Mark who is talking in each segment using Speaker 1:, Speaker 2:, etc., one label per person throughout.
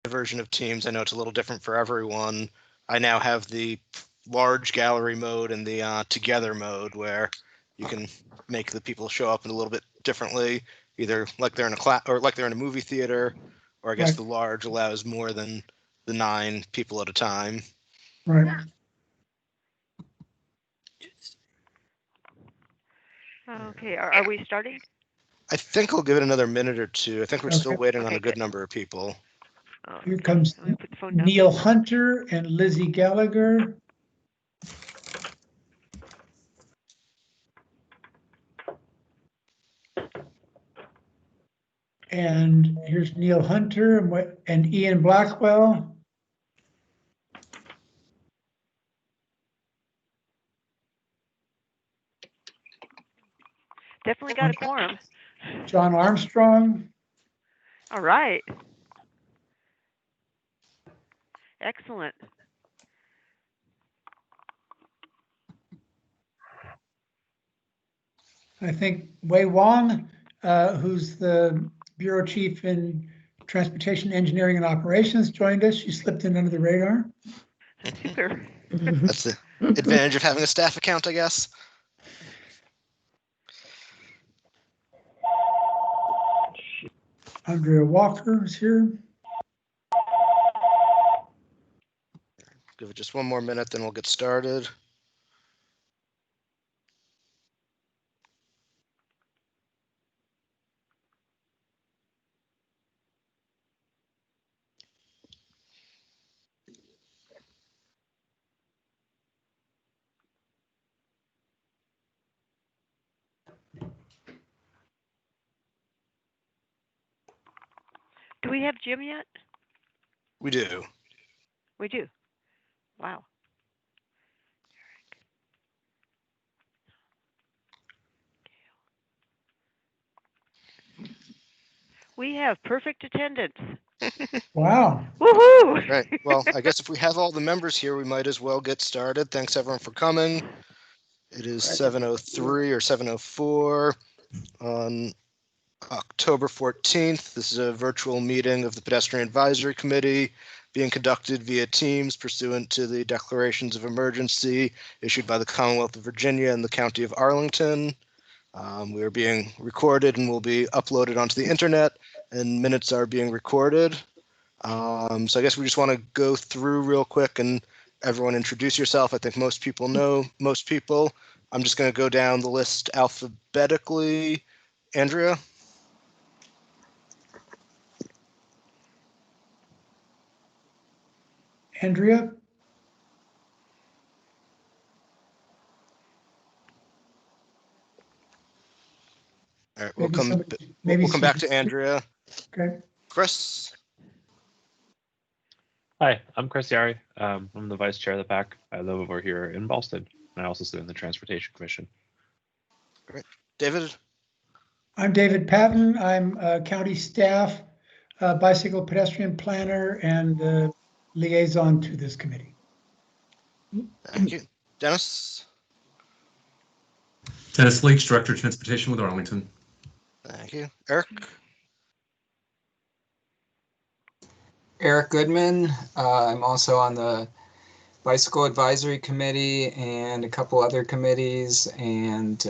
Speaker 1: version of Teams. I know it's a little different for everyone. I now have the large gallery mode and the together mode where you can make the people show up in a little bit differently, either like they're in a class or like they're in a movie theater, or I guess the large allows more than the 9 people at a time.
Speaker 2: Right.
Speaker 3: Okay, are we starting?
Speaker 1: I think I'll give it another minute or two. I think we're still waiting on a good number of people.
Speaker 2: Here comes Neil Hunter and Lizzie Gallagher. And here's Neil Hunter and Ian Blackwell.
Speaker 3: Definitely got a quorum.
Speaker 2: John Armstrong.
Speaker 3: All right. Excellent.
Speaker 2: I think Wei Wong, who's the Bureau Chief in Transportation Engineering and Operations, joined us. She slipped in under the radar.
Speaker 3: Super.
Speaker 1: That's the advantage of having a staff account, I guess.
Speaker 2: Andrea Walker is here.
Speaker 1: Give it just one more minute, then we'll get started.
Speaker 3: Do we have Jim yet?
Speaker 1: We do.
Speaker 3: We do. Wow. We have perfect attendance.
Speaker 2: Wow.
Speaker 3: Woohoo!
Speaker 1: Right. Well, I guess if we have all the members here, we might as well get started. Thanks everyone for coming. It is 7:03 or 7:04 on October 14th. This is a virtual meeting of the Pedestrian Advisory Committee being conducted via Teams pursuant to the declarations of emergency issued by the Commonwealth of Virginia and the County of Arlington. We are being recorded and will be uploaded onto the internet, and minutes are being recorded. So I guess we just want to go through real quick and everyone introduce yourself. I think most people know most people. I'm just going to go down the list alphabetically. Andrea?
Speaker 2: Andrea?
Speaker 1: All right, we'll come back to Andrea.
Speaker 2: Okay.
Speaker 1: Chris?
Speaker 4: Hi, I'm Chris Yari. I'm the vice chair of the PAC. I live over here in Boston, and I also sit in the Transportation Commission.
Speaker 1: Great. David?
Speaker 2: I'm David Patton. I'm county staff, bicycle pedestrian planner, and liaison to this committee.
Speaker 1: Thank you. Dennis?
Speaker 5: Dennis Leach, Director of Transportation with Arlington.
Speaker 1: Thank you. Eric?
Speaker 6: Eric Goodman. I'm also on the Bicycle Advisory Committee and a couple other committees, and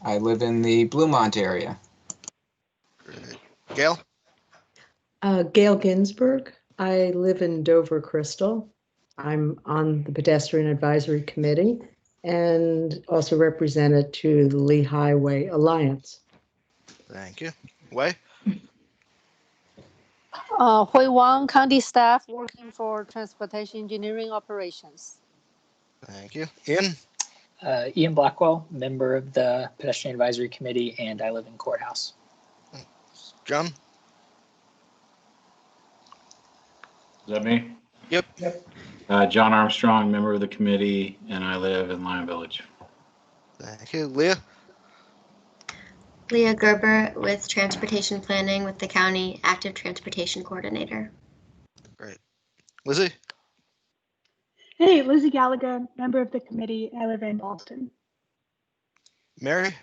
Speaker 6: I live in the Bluemont area.
Speaker 1: Great. Gail?
Speaker 7: Gail Ginsberg. I live in Dover Crystal. I'm on the Pedestrian Advisory Committee and also represented to the Lee Highway Alliance.
Speaker 1: Thank you. Wei?
Speaker 8: Hui Wang, county staff working for transportation engineering operations.
Speaker 1: Thank you. Ian?
Speaker 9: Ian Blackwell, member of the Pedestrian Advisory Committee, and I live in Courthouse.
Speaker 1: John?
Speaker 10: Is that me?
Speaker 1: Yep.
Speaker 10: John Armstrong, member of the committee, and I live in Lion Village.
Speaker 1: Thank you. Leah?
Speaker 11: Leah Gerber with Transportation Planning with the County Active Transportation Coordinator.
Speaker 1: Great. Lizzie?
Speaker 12: Hey, Lizzie Gallagher, member of the committee. I live in Boston.
Speaker 1: Mary?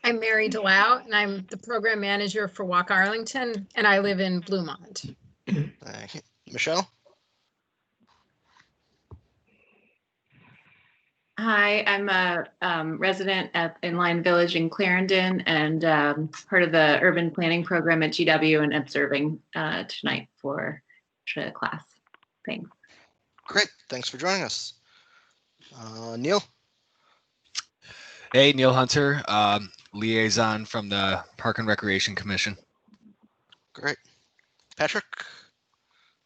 Speaker 13: I'm Mary Delau, and I'm the program manager for Walk Arlington, and I live in Bluemont.
Speaker 1: Thank you. Michelle?
Speaker 14: Hi, I'm a resident at Inline Village in Clarendon and part of the urban planning program at GW and observing tonight for the class. Thanks.
Speaker 1: Great. Thanks for joining us. Neil?
Speaker 15: Hey, Neil Hunter, liaison from the Park and Recreation Commission.
Speaker 1: Great. Patrick?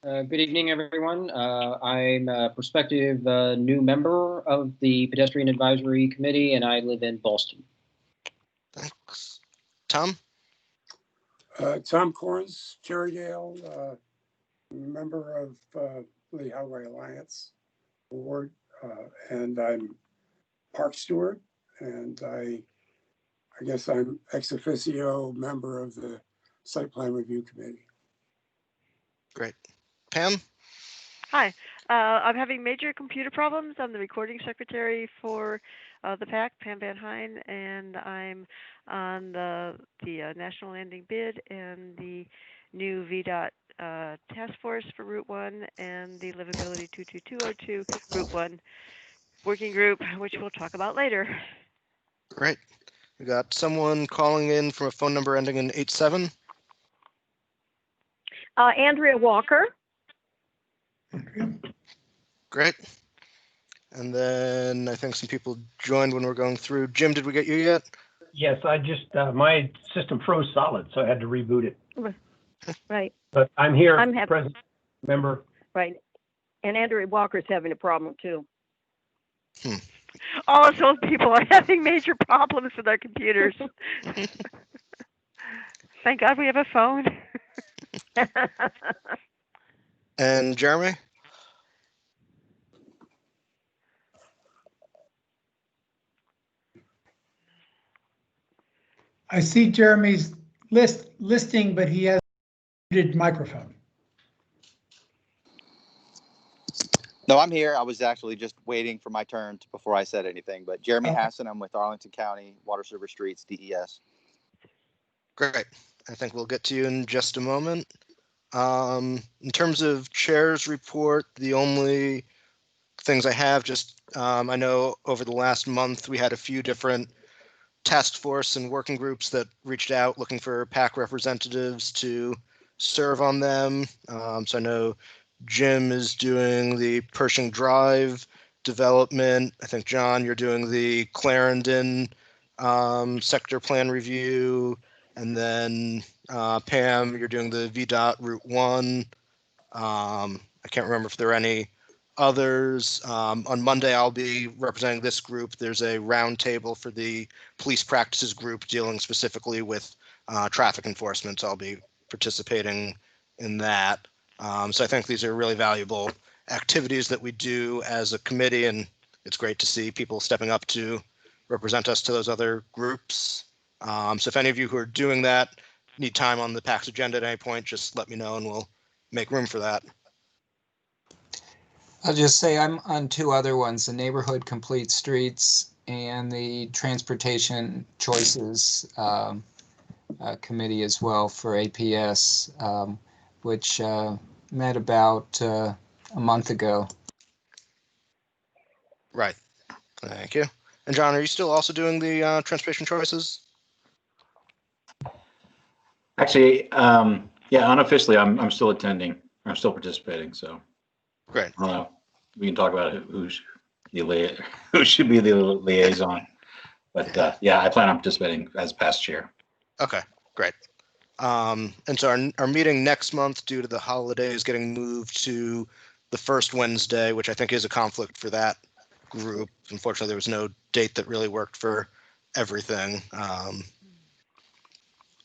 Speaker 16: Good evening, everyone. I'm a prospective new member of the Pedestrian Advisory Committee, and I live in Boston.
Speaker 1: Thanks. Tom?
Speaker 17: Tom Corns, Cherrydale, member of the Highway Alliance Board, and I'm park steward, and I guess I'm ex officio member of the Site Plan Review Committee.
Speaker 1: Great. Pam?
Speaker 3: Hi, I'm having major computer problems. I'm the recording secretary for the PAC, Pam Van Hine, and I'm on the National Landing bid and the new VDOT task force for Route 1 and the Livability 22202 Route 1 working group, which we'll talk about later.
Speaker 1: Great. We got someone calling in from a phone number ending in 87.
Speaker 18: Andrea Walker.
Speaker 1: Great. And then I think some people joined when we're going through. Jim, did we get you yet?
Speaker 19: Yes, I just, my system froze solid, so I had to reboot it.
Speaker 18: Right.
Speaker 19: But I'm here,
Speaker 18: I'm happy.
Speaker 19: present member.
Speaker 18: Right. And Andrea Walker's having a problem too.
Speaker 3: All of those people are having major problems with their computers. Thank God we have a phone.
Speaker 1: And Jeremy?
Speaker 2: I see Jeremy's listing, but he has a muted microphone.
Speaker 20: No, I'm here. I was actually just waiting for my turn before I said anything. But Jeremy Hassan, I'm with Arlington County Water Service Streets, DES.
Speaker 1: Great. I think we'll get to you in just a moment. In terms of chair's report, the only things I have I know over the last month we had a few different task force and working groups that reached out looking for PAC representatives to serve on them. So I know Jim is doing the Pershing Drive development. I think, John, you're doing the Clarendon sector plan review. And then Pam, you're doing the VDOT Route 1. I can't remember if there are any others. On Monday, I'll be representing this group. There's a roundtable for the police practices group dealing specifically with traffic enforcement. So I'll be participating in that. So I think these are really valuable activities that we do as a committee, and it's great to see people stepping up to represent us to those other groups. So if any of you who are doing that need time on the PAC's agenda at any point, just let me know and we'll make room for that.
Speaker 6: I'll just say I'm on two other ones, the Neighborhood Complete Streets and the Transportation Choices Committee as well for APS, which met about a month ago.
Speaker 1: Right. Thank you. And John, are you still also doing the Transportation Choices?
Speaker 10: Actually, yeah, unofficially, I'm still attending. I'm still participating. So
Speaker 1: great.
Speaker 10: I don't know. We can talk about who should be the liaison. But yeah, I plan on participating as past chair.
Speaker 1: Okay, great. And so our meeting next month, due to the holidays, getting moved to the first Wednesday, which I think is a conflict for that group. Unfortunately, there was no date that really worked for everything.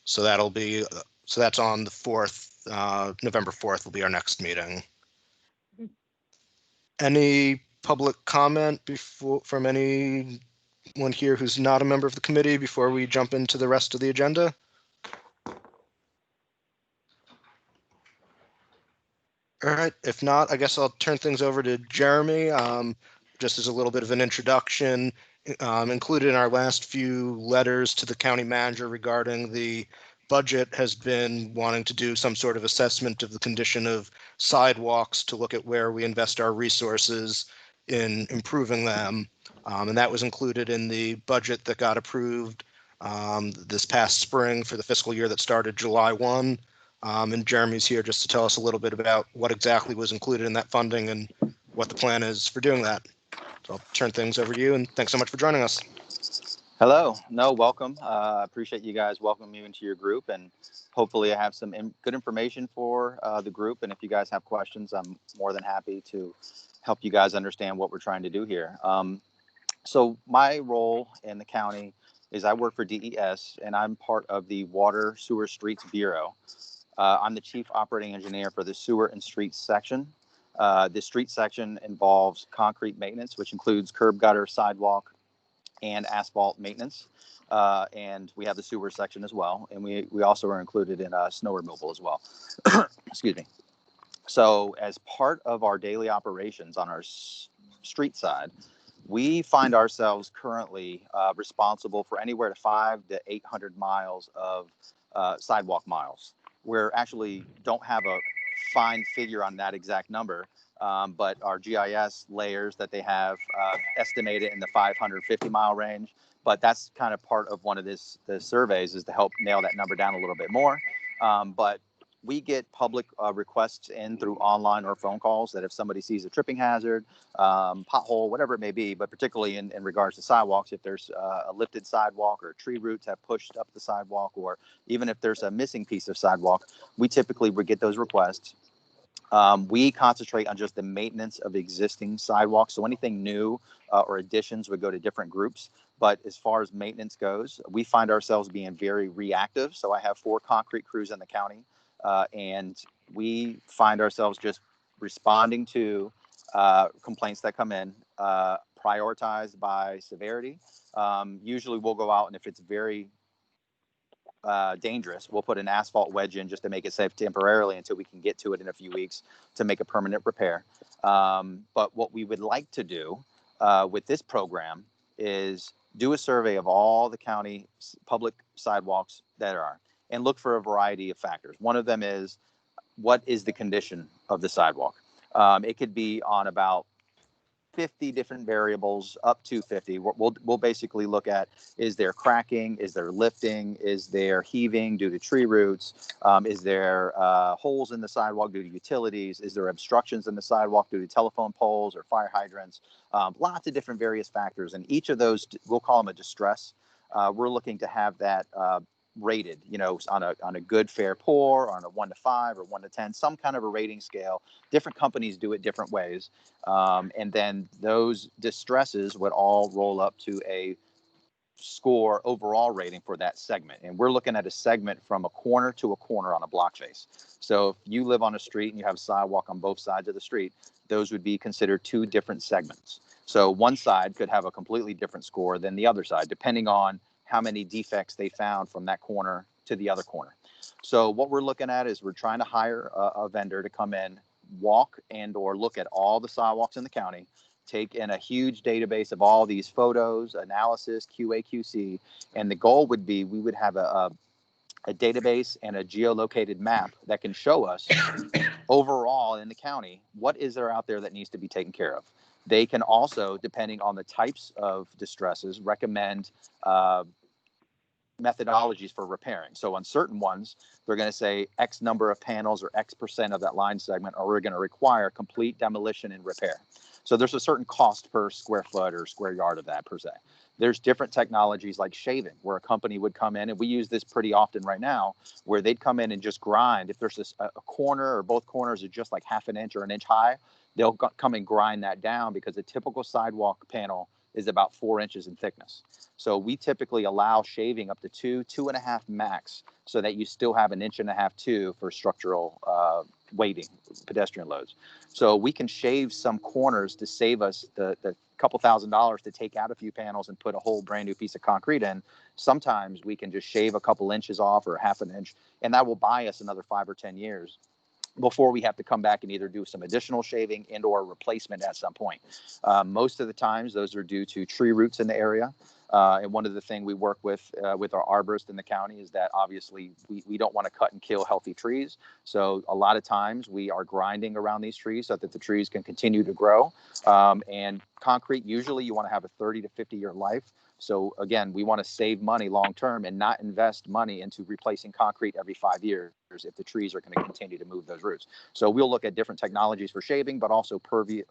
Speaker 1: So that's on the 4th, November 4th will be our next meeting. Any public comment from anyone here who's not a member of the committee before we jump into the rest of the agenda? All right, if not, I guess I'll turn things over to Jeremy. Just as a little bit of an introduction, included in our last few letters to the county manager regarding the budget has been wanting to do some sort of assessment of the condition of sidewalks to look at where we invest our resources in improving them. And that was included in the budget that got approved this past spring for the fiscal year that started July 1. And Jeremy's here just to tell us a little bit about what exactly was included in that funding and what the plan is for doing that. So I'll turn things over to you, and thanks so much for joining us.
Speaker 20: Hello. No, welcome. I appreciate you guys welcoming me into your group, and hopefully I have some good information for the group. And if you guys have questions, I'm more than happy to help you guys understand what we're trying to do here. So my role in the county is I work for DES, and I'm part of the Water, Sewer, Streets Bureau. I'm the chief operating engineer for the sewer and streets section. The street section involves concrete maintenance, which includes curb, gutter, sidewalk, and asphalt maintenance. And we have the sewer section as well. And we also are included in snow removal as well. Excuse me. So as part of our daily operations on our street side, we find ourselves currently responsible for anywhere to 500 to 800 miles of sidewalk miles. We actually don't have a fine figure on that exact number, but our GIS layers that they have estimated in the 550 mile range. But that's kind of part of one of the surveys is to help nail that number down a little bit more. But we get public requests in through online or phone calls that if somebody sees a tripping hazard, pothole, whatever it may be, but particularly in regards to sidewalks, if there's a lifted sidewalk or tree roots have pushed up the sidewalk, or even if there's a missing piece of sidewalk, we typically would get those requests. We concentrate on just the maintenance of existing sidewalks. So anything new or additions would go to different groups. But as far as maintenance goes, we find ourselves being very reactive. So I have 4 concrete crews in the county. And we find ourselves just responding to complaints that come in, prioritized by severity. Usually we'll go out, and if it's very dangerous, we'll put an asphalt wedge in just to make it safe temporarily until we can get to it in a few weeks to make a permanent repair. But what we would like to do with this program is do a survey of all the county public sidewalks that are, and look for a variety of factors. One of them is, what is the condition of the sidewalk? It could be on about 50 different variables, up to 50. We'll basically look at, is there cracking? Is there lifting? Is there heaving due to tree roots? Is there holes in the sidewalk due to utilities? Is there obstructions in the sidewalk due to telephone poles or fire hydrants? Lots of different various factors. And each of those, we'll call them a distress. We're looking to have that rated, on a good, fair, poor, or on a 1 to 5 or 1 to 10, some kind of a rating scale. Different companies do it different ways. And then those distresses would all roll up to a score overall rating for that segment. And we're looking at a segment from a corner to a corner on a block face. So if you live on a street and you have a sidewalk on both sides of the street, those would be considered 2 different segments. So one side could have a completely different score than the other side, depending on how many defects they found from that corner to the other corner. So what we're looking at is we're trying to hire a vendor to come in, walk and or look at all the sidewalks in the county, take in a huge database of all these photos, analysis, QA, QC, and the goal would be we would have a database and a geolocated map that can show us overall in the county what is there out there that needs to be taken care of. They can also, depending on the types of distresses, recommend methodologies for repairing. So on certain ones, they're going to say X number of panels or X% of that line segment, or we're going to require complete demolition and repair. So there's a certain cost per square foot or square yard of that per se. There's different technologies like shaving, where a company would come in, and we use this pretty often right now, where they'd come in and just grind. If there's a corner or both corners are just like half an inch or an inch high, they'll come and grind that down, because a typical sidewalk panel is about 4 inches in thickness. So we typically allow shaving up to 2.5 max, so that you still have 1.5 inches, 2 for structural weighting, pedestrian loads. So we can shave some corners to save us the couple $1,000s to take out a few panels and put a whole brand new piece of concrete in. Sometimes we can just shave a couple inches off or 1/2 inch, and that will buy us another 5 or 10 years. before we have to come back and either do some additional shaving and or replacement at some point. Most of the times those are due to tree roots in the area. And one of the things we work with our arborist in the county is that obviously we don't want to cut and kill healthy trees. So a lot of times we are grinding around these trees so that the trees can continue to grow. And concrete, usually you want to have a 30 to 50-year life. So again, we want to save money long term and not invest money into replacing concrete every 5 years if the trees are going to continue to move those roots. So we'll look at different technologies for shaving, but also permeable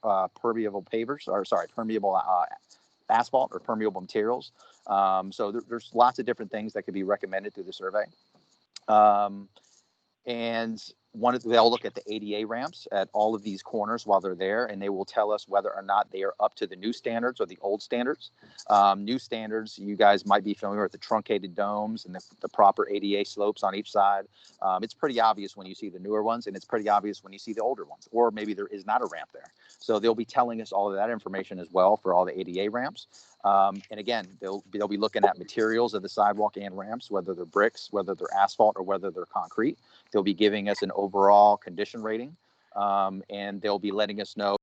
Speaker 20: asphalt or permeable materials. So there's lots of different things that could be recommended through the survey. And they'll look at the ADA ramps at all of these corners while they're there, and they will tell us whether or not they are up to the new standards or the old standards. New standards, you guys might be familiar with the truncated domes and the proper ADA slopes on each side. It's pretty obvious when you see the newer ones, and it's pretty obvious when you see the older ones, or maybe there is not a ramp there. So they'll be telling us all of that information as well for all the ADA ramps. And again, they'll be looking at materials of the sidewalk and ramps, whether they're bricks, whether they're asphalt, or whether they're concrete. They'll be giving us an overall condition rating, and they'll be letting us know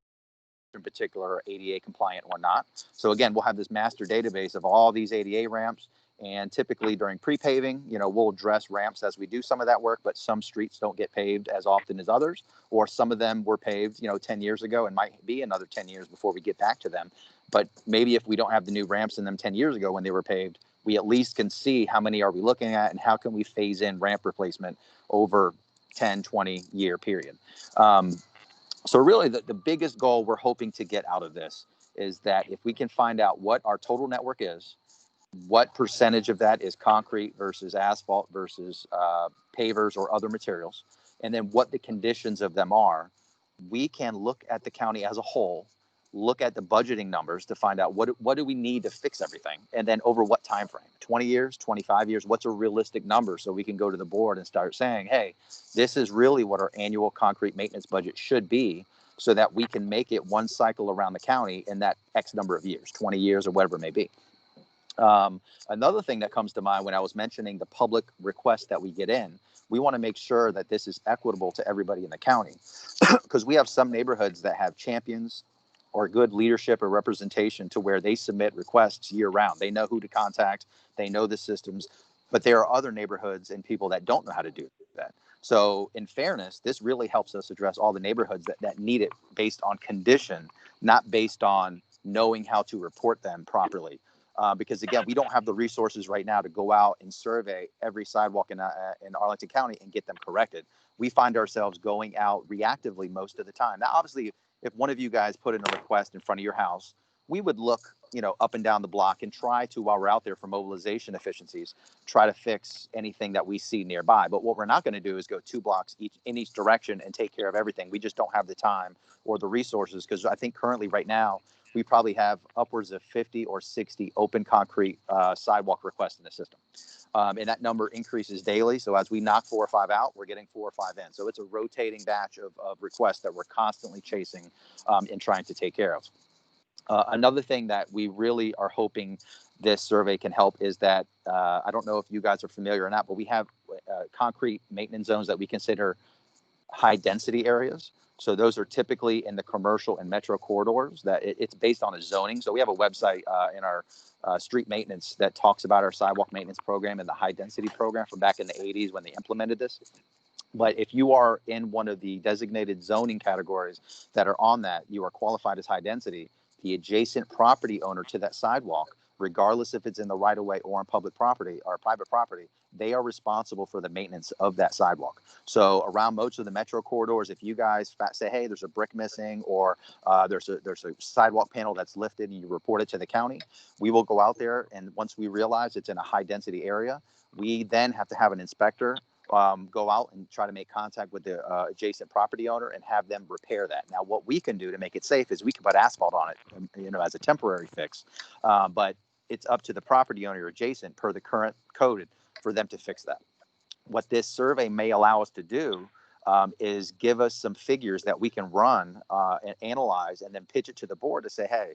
Speaker 20: in particular ADA compliant or not. So again, we'll have this master database of all these ADA ramps. And typically during pre-paving, we'll address ramps as we do some of that work, but some streets don't get paved as often as others, or some of them were paved, 10 years ago and might be another 10 years before we get back to them. But maybe if we don't have the new ramps in them 10 years ago when they were paved, we at least can see how many are we looking at and how can we phase in ramp replacement over 10, 20 year period. So really the biggest goal we're hoping to get out of this is that if we can find out what our total network is, what percentage of that is concrete versus asphalt versus pavers or other materials, and then what the conditions of them are, we can look at the county as a whole, look at the budgeting numbers to find out what do we need to fix everything, and then over what time frame, 20 years, 25 years, what's a realistic number, so we can go to the board and start saying, hey, this is really what our annual concrete maintenance budget should be, so that we can make it one cycle around the county in that X number of years, 20 years or whatever it may be. Another thing that comes to mind when I was mentioning the public requests that we get in, we want to make sure that this is equitable to everybody in the county, because we have some neighborhoods that have champions or good leadership or representation to where they submit requests year round. They know who to contact, they know the systems, but there are other neighborhoods and people that don't know how to do that. So in fairness, this really helps us address all the neighborhoods that need it based on condition, not based on knowing how to report them properly. Because again, we don't have the resources right now to go out and survey every sidewalk in Arlington County and get them corrected. We find ourselves going out reactively most of the time. Now, obviously, if one of you guys put in a request in front of your house, we would look, up and down the block and try to, while we're out there for mobilization efficiencies, try to fix anything that we see nearby. But what we're not going to do is go 2 blocks in each direction and take care of everything. We just don't have the time or the resources, because I think currently right now, we probably have upwards of 50 or 60 open concrete sidewalk requests in the system. And that number increases daily. So as we knock 4 or 5 out, we're getting 4 or 5 in. So it's a rotating batch of requests that we're constantly chasing and trying to take care of. Another thing that we really are hoping this survey can help is that, I don't know if you guys are familiar or not, but we have concrete maintenance zones that we consider high density areas. So those are typically in the commercial and metro corridors that it's based on a zoning. So we have a website in our street maintenance that talks about our sidewalk maintenance program and the high density program from back in the 80s when they implemented this. But if you are in one of the designated zoning categories that are on that, you are qualified as high density. The adjacent property owner to that sidewalk, regardless if it's in the right of way or on public property or private property, they are responsible for the maintenance of that sidewalk. So around most of the metro corridors, if you guys say, hey, there's a brick missing, or there's a sidewalk panel that's lifted and you report it to the county, we will go out there, and once we realize it's in a high density area, we then have to have an inspector go out and try to make contact with the adjacent property owner and have them repair that. Now, what we can do to make it safe is we can put asphalt on it, as a temporary fix, but it's up to the property owner adjacent per the current code for them to fix that. What this survey may allow us to do is give us some figures that we can run and analyze and then pitch it to the board to say, hey,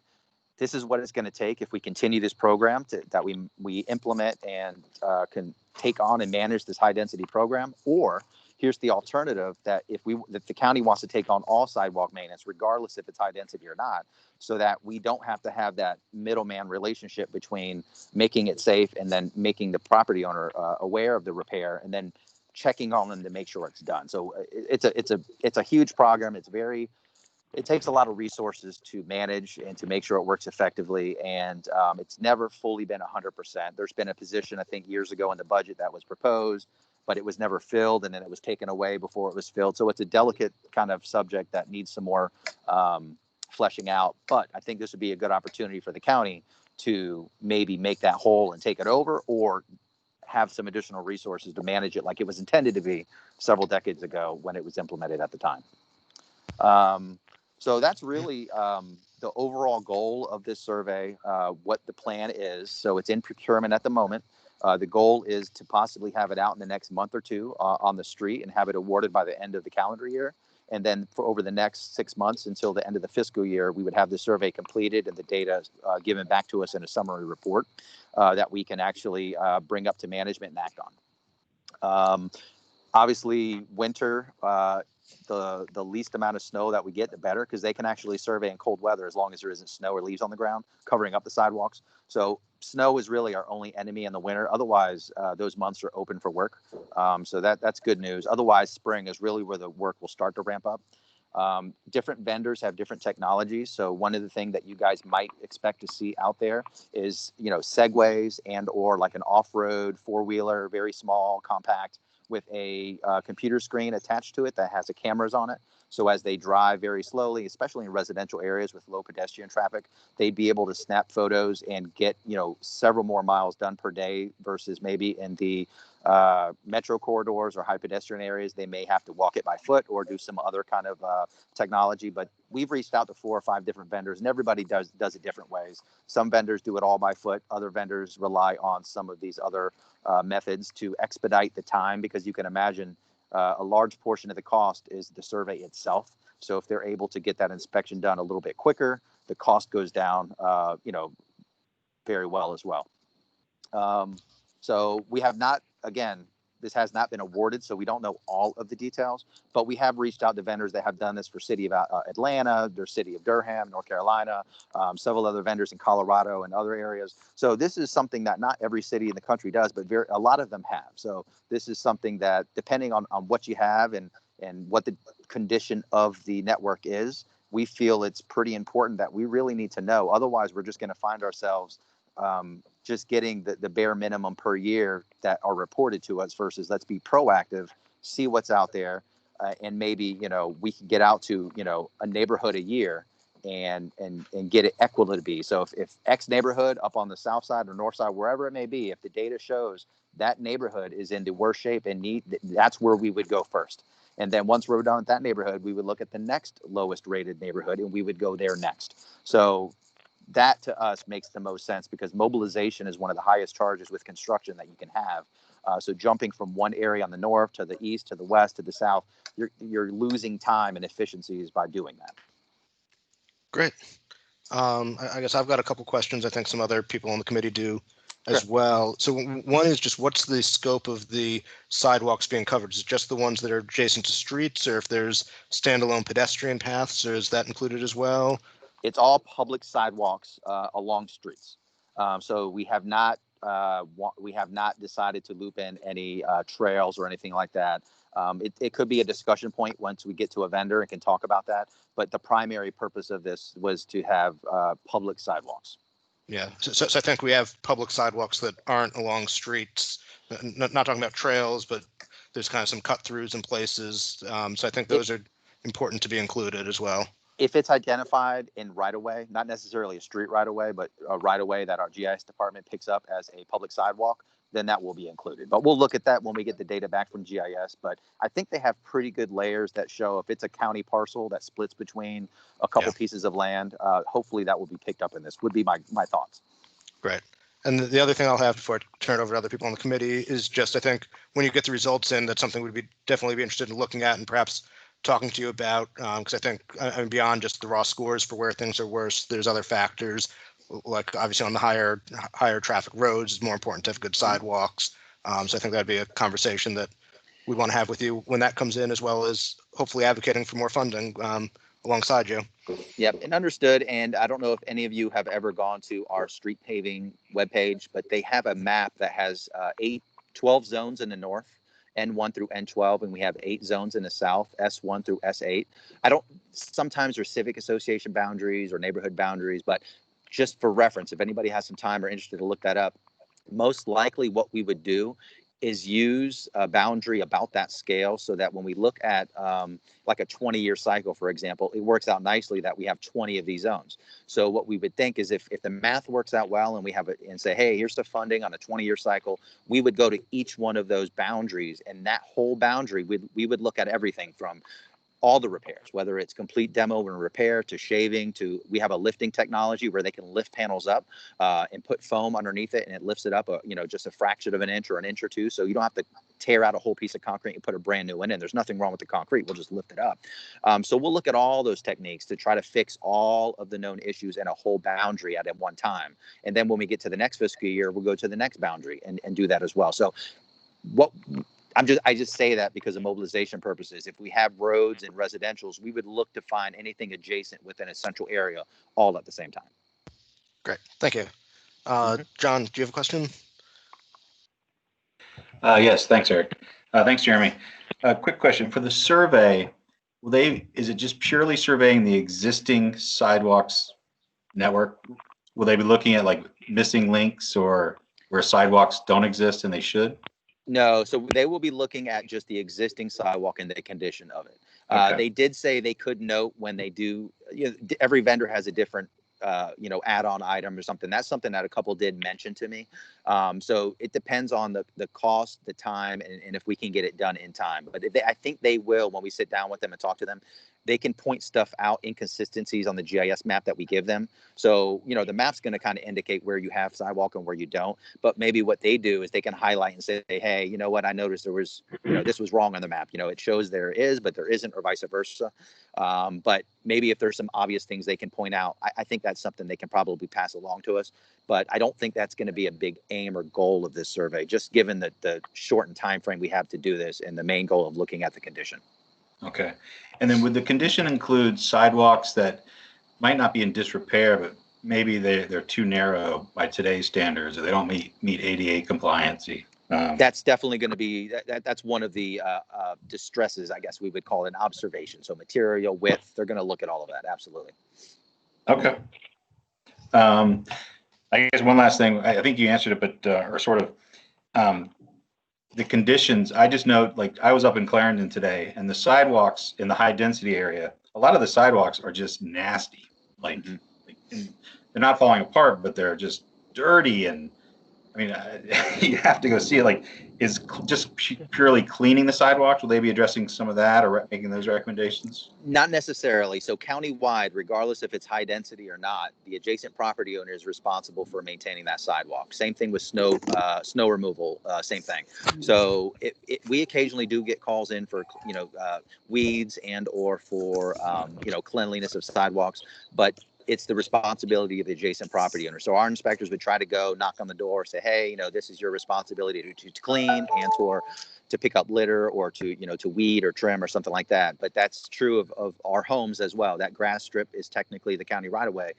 Speaker 20: this is what it's going to take if we continue this program that we implement and can take on and manage this high density program, or here's the alternative that if the county wants to take on all sidewalk maintenance, regardless if it's high density or not, so that we don't have to have that middleman relationship between making it safe and then making the property owner aware of the repair and then checking on them to make sure it's done. So it's a huge program. It takes a lot of resources to manage and to make sure it works effectively. And it's never fully been 100%. There's been a position, I think, years ago in the budget that was proposed, but it was never filled, and then it was taken away before it was filled. So it's a delicate kind of subject that needs some more fleshing out. But I think this would be a good opportunity for the county to maybe make that whole and take it over, or have some additional resources to manage it like it was intended to be several decades ago when it was implemented at the time. So that's really the overall goal of this survey, what the plan is. So it's in procurement at the moment. The goal is to possibly have it out in the next month or two on the street and have it awarded by the end of the calendar year. And then for over the next 6 months until the end of the fiscal year, we would have the survey completed and the data given back to us in a summary report that we can actually bring up to management and act on. Obviously, winter, the least amount of snow that we get, the better, because they can actually survey in cold weather as long as there isn't snow or leaves on the ground covering up the sidewalks. So snow is really our only enemy in the winter. Otherwise, those months are open for work. So that's good news. Otherwise, spring is really where the work will start to ramp up. Different vendors have different technologies. So one of the things that you guys might expect to see out there is, segways and or like an off-road four-wheeler, very small, compact, with a computer screen attached to it that has the cameras on it. So as they drive very slowly, especially in residential areas with low pedestrian traffic, they'd be able to snap photos and get, several more miles done per day versus maybe in the metro corridors or high pedestrian areas. They may have to walk it by foot or do some other kind of technology. But we've reached out to 4 or 5 different vendors, and everybody does it different ways. Some vendors do it all by foot. Other vendors rely on some of these other methods to expedite the time, because you can imagine a large portion of the cost is the survey itself. So if they're able to get that inspection done a little bit quicker, the cost goes down, very well as well. So we have not, again, this has not been awarded, so we don't know all of the details, but we have reached out to vendors that have done this for city of Atlanta, their city of Durham, North Carolina, several other vendors in Colorado and other areas. So this is something that not every city in the country does, but a lot of them have. So this is something that, depending on what you have and what the condition of the network is, we feel it's pretty important that we really need to know. Otherwise, we're just going to find ourselves just getting the bare minimum per year that are reported to us versus let's be proactive, see what's out there, and maybe, we can get out to, a neighborhood a year and get it equity. So if X neighborhood up on the south side or north side, wherever it may be, if the data shows that neighborhood is in the worst shape and need, that's where we would go first. And then once we're done with that neighborhood, we would look at the next lowest rated neighborhood and we would go there next. So that to us makes the most sense, because mobilization is one of the highest charges with construction that you can have. So jumping from one area on the north to the east, to the west, to the south, you're losing time and efficiencies by doing that.
Speaker 1: Great. I guess I've got a couple questions. I think some other people on the committee do as well. So one is just, what's the scope of the sidewalks being covered? Is it just the ones that are adjacent to streets, or if there's standalone pedestrian paths, or is that included as well?
Speaker 20: It's all public sidewalks along streets. So we have not decided to loop in any trails or anything like that. It could be a discussion point once we get to a vendor and can talk about that. But the primary purpose of this was to have public sidewalks.
Speaker 1: Yeah, so I think we have public sidewalks that aren't along streets, not talking about trails, but there's kind of some cut throughs in places. So I think those are important to be included as well.
Speaker 20: If it's identified in right-of-way, not necessarily a street right-of-way, but a right-of-way that our GIS department picks up as a public sidewalk, then that will be included. But we'll look at that when we get the data back from GIS. But I think they have pretty good layers that show if it's a county parcel that splits between a couple pieces of land, hopefully that will be picked up in this, would be my thoughts.
Speaker 1: Great. And the other thing I'll have before I turn it over to other people on the committee is just, I think when you get the results in, that's something we'd definitely be interested in looking at and perhaps talking to you about, because I think beyond just the raw scores for where things are worse, there's other factors, like obviously on the higher traffic roads, it's more important to have good sidewalks. So I think that'd be a conversation that we want to have with you when that comes in, as well as hopefully advocating for more funding alongside you.
Speaker 20: Yep, and understood. And I don't know if any of you have ever gone to our street paving webpage, but they have a map that has 12 zones in the north, N1 through N12, and we have 8 zones in the south, S1 through S8. Sometimes there's civic association boundaries or neighborhood boundaries, but just for reference, if anybody has some time or interested to look that up, most likely what we would do is use a boundary about that scale so that when we look at like a 20-year cycle, for example, it works out nicely that we have 20 of these zones. So what we would think is if the math works out well and we have it and say, hey, here's the funding on a 20-year cycle, we would go to each one of those boundaries, and that whole boundary, we would look at everything from all the repairs, whether it's complete demo and repair to shaving to, we have a lifting technology where they can lift panels up and put foam underneath it, and it lifts it up, just a fraction of an inch or an inch or two. So you don't have to tear out a whole piece of concrete and put a brand new one in. There's nothing wrong with the concrete. We'll just lift it up. So we'll look at all those techniques to try to fix all of the known issues in a whole boundary at one time. And then when we get to the next fiscal year, we'll go to the next boundary and do that as well. So I just say that because of mobilization purposes. If we have roads and residentials, we would look to find anything adjacent within a central area all at the same time.
Speaker 1: Great, thank you. John, do you have a question?
Speaker 10: Yes, thanks, Eric. Thanks, Jeremy. Quick question for the survey. Is it just purely surveying the existing sidewalks network? Will they be looking at like missing links or where sidewalks don't exist and they should?
Speaker 20: No, so they will be looking at just the existing sidewalk and the condition of it.
Speaker 10: Okay.
Speaker 20: They did say they could note when they do, every vendor has a different, add-on item or something. That's something that a couple did mention to me. So it depends on the cost, the time, and if we can get it done in time. But I think they will, when we sit down with them and talk to them, they can point stuff out, inconsistencies on the GIS map that we give them. So, the map's going to kind of indicate where you have sidewalk and where you don't. But maybe what they do is they can highlight and say, hey, you know what, I noticed there was, this was wrong on the map. It shows there is, but there isn't, or vice versa. But maybe if there's some obvious things they can point out, I think that's something they can probably pass along to us. But I don't think that's going to be a big aim or goal of this survey, just given the shortened time frame we have to do this and the main goal of looking at the condition.
Speaker 10: Okay. And then would the condition include sidewalks that might not be in disrepair, but maybe they're too narrow by today's standards, or they don't meet ADA compliancy?
Speaker 20: That's definitely going to be, that's one of the distresses, I guess we would call it, an observation. So material, width, they're going to look at all of that. Absolutely.
Speaker 10: Okay. I guess one last thing, I think you answered it, but, or sort of, the conditions, I just note, like I was up in Clarendon today, and the sidewalks in the high density area, a lot of the sidewalks are just nasty. Like, they're not falling apart, but they're just dirty. And I mean, you have to go see it. Like, is just purely cleaning the sidewalks? Will they be addressing some of that or making those recommendations?
Speaker 20: Not necessarily. So countywide, regardless if it's high density or not, the adjacent property owner is responsible for maintaining that sidewalk. Same thing with snow removal, same thing. So we occasionally do get calls in for, weeds and or for, cleanliness of sidewalks, but it's the responsibility of the adjacent property owner. So our inspectors would try to go knock on the door, say, hey, this is your responsibility to clean and or to pick up litter or to weed or trim or something like that. But that's true of our homes as well. That grass strip is technically the county right of way.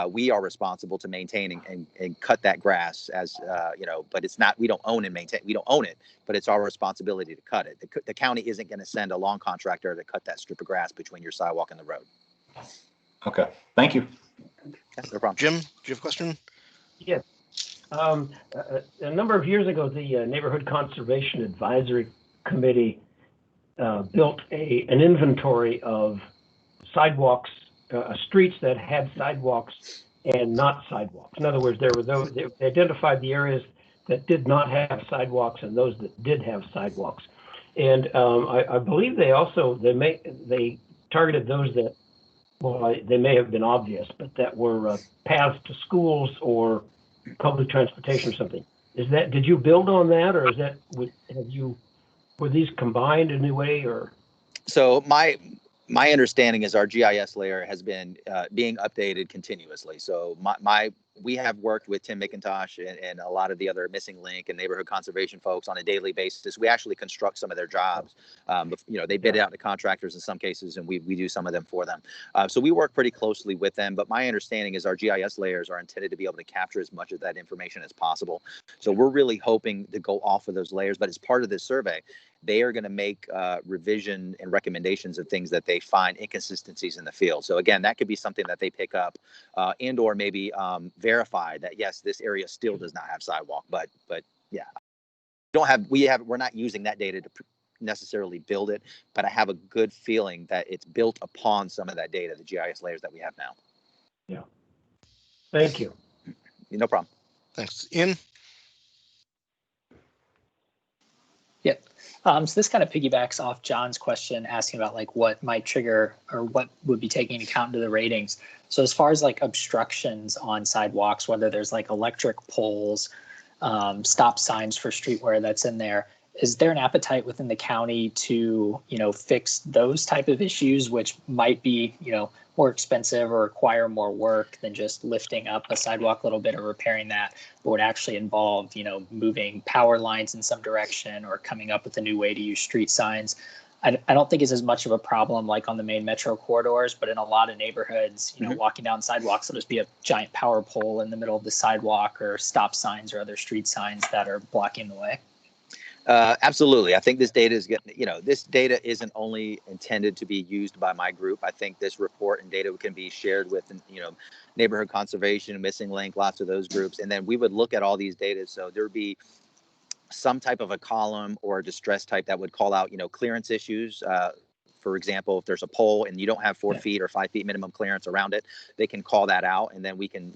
Speaker 20: We are responsible to maintain and cut that grass as, but it's not, we don't own and maintain, we don't own it, but it's our responsibility to cut it. The county isn't going to send a lawn contractor to cut that strip of grass between your sidewalk and the road.
Speaker 10: Okay, thank you.
Speaker 20: Okay, no problem.
Speaker 1: Jim, do you have a question?
Speaker 19: Yes. A number of years ago, the Neighborhood Conservation Advisory Committee built an inventory of sidewalks, streets that had sidewalks and not sidewalks. In other words, there were those, they identified the areas that did not have sidewalks and those that did have sidewalks. And I believe they targeted those that, well, they may have been obvious, but that were paths to schools or public transportation or something. Did you build on that, or were these combined in any way, or?
Speaker 20: So my understanding is our GIS layer has been being updated continuously. So my we have worked with Tim McIntosh and a lot of the other Missing Link and neighborhood conservation folks on a daily basis. We actually construct some of their jobs. They bid it out to contractors in some cases, and we do some of them for them. So we work pretty closely with them. But my understanding is our GIS layers are intended to be able to capture as much of that information as possible. So we're really hoping to go off of those layers. But as part of this survey, they are going to make revision and recommendations of things that they find inconsistencies in the field. So again, that could be something that they pick up and or maybe verify that, yes, this area still does not have sidewalk. But yeah, we're not using that data to necessarily build it, but I have a good feeling that it's built upon some of that data, the GIS layers that we have now.
Speaker 19: Yeah. Thank you.
Speaker 20: No problem.
Speaker 1: Thanks. Ian?
Speaker 9: Yep. So this kind of piggybacks off John's question, asking about like what might trigger or what would be taking into account into the ratings. So as far as like obstructions on sidewalks, whether there's like electric poles, stop signs for streetwear that's in there, is there an appetite within the county to, fix those type of issues, which might be, more expensive or require more work than just lifting up a sidewalk a little bit or repairing that, but would actually involve, moving power lines in some direction or coming up with a new way to use street signs? I don't think it's as much of a problem like on the main metro corridors, but in a lot of neighborhoods, walking down sidewalks, there'll just be a giant power pole in the middle of the sidewalk or stop signs or other street signs that are blocking the way.
Speaker 20: Absolutely. I think this data is this data isn't only intended to be used by my group. I think this report and data can be shared with, neighborhood conservation, Missing Link, lots of those groups. And then we would look at all these data. So there'd be some type of a column or a distress type that would call out, clearance issues. For example, if there's a pole and you don't have 4 feet or 5 feet minimum clearance around it, they can call that out, and then we can,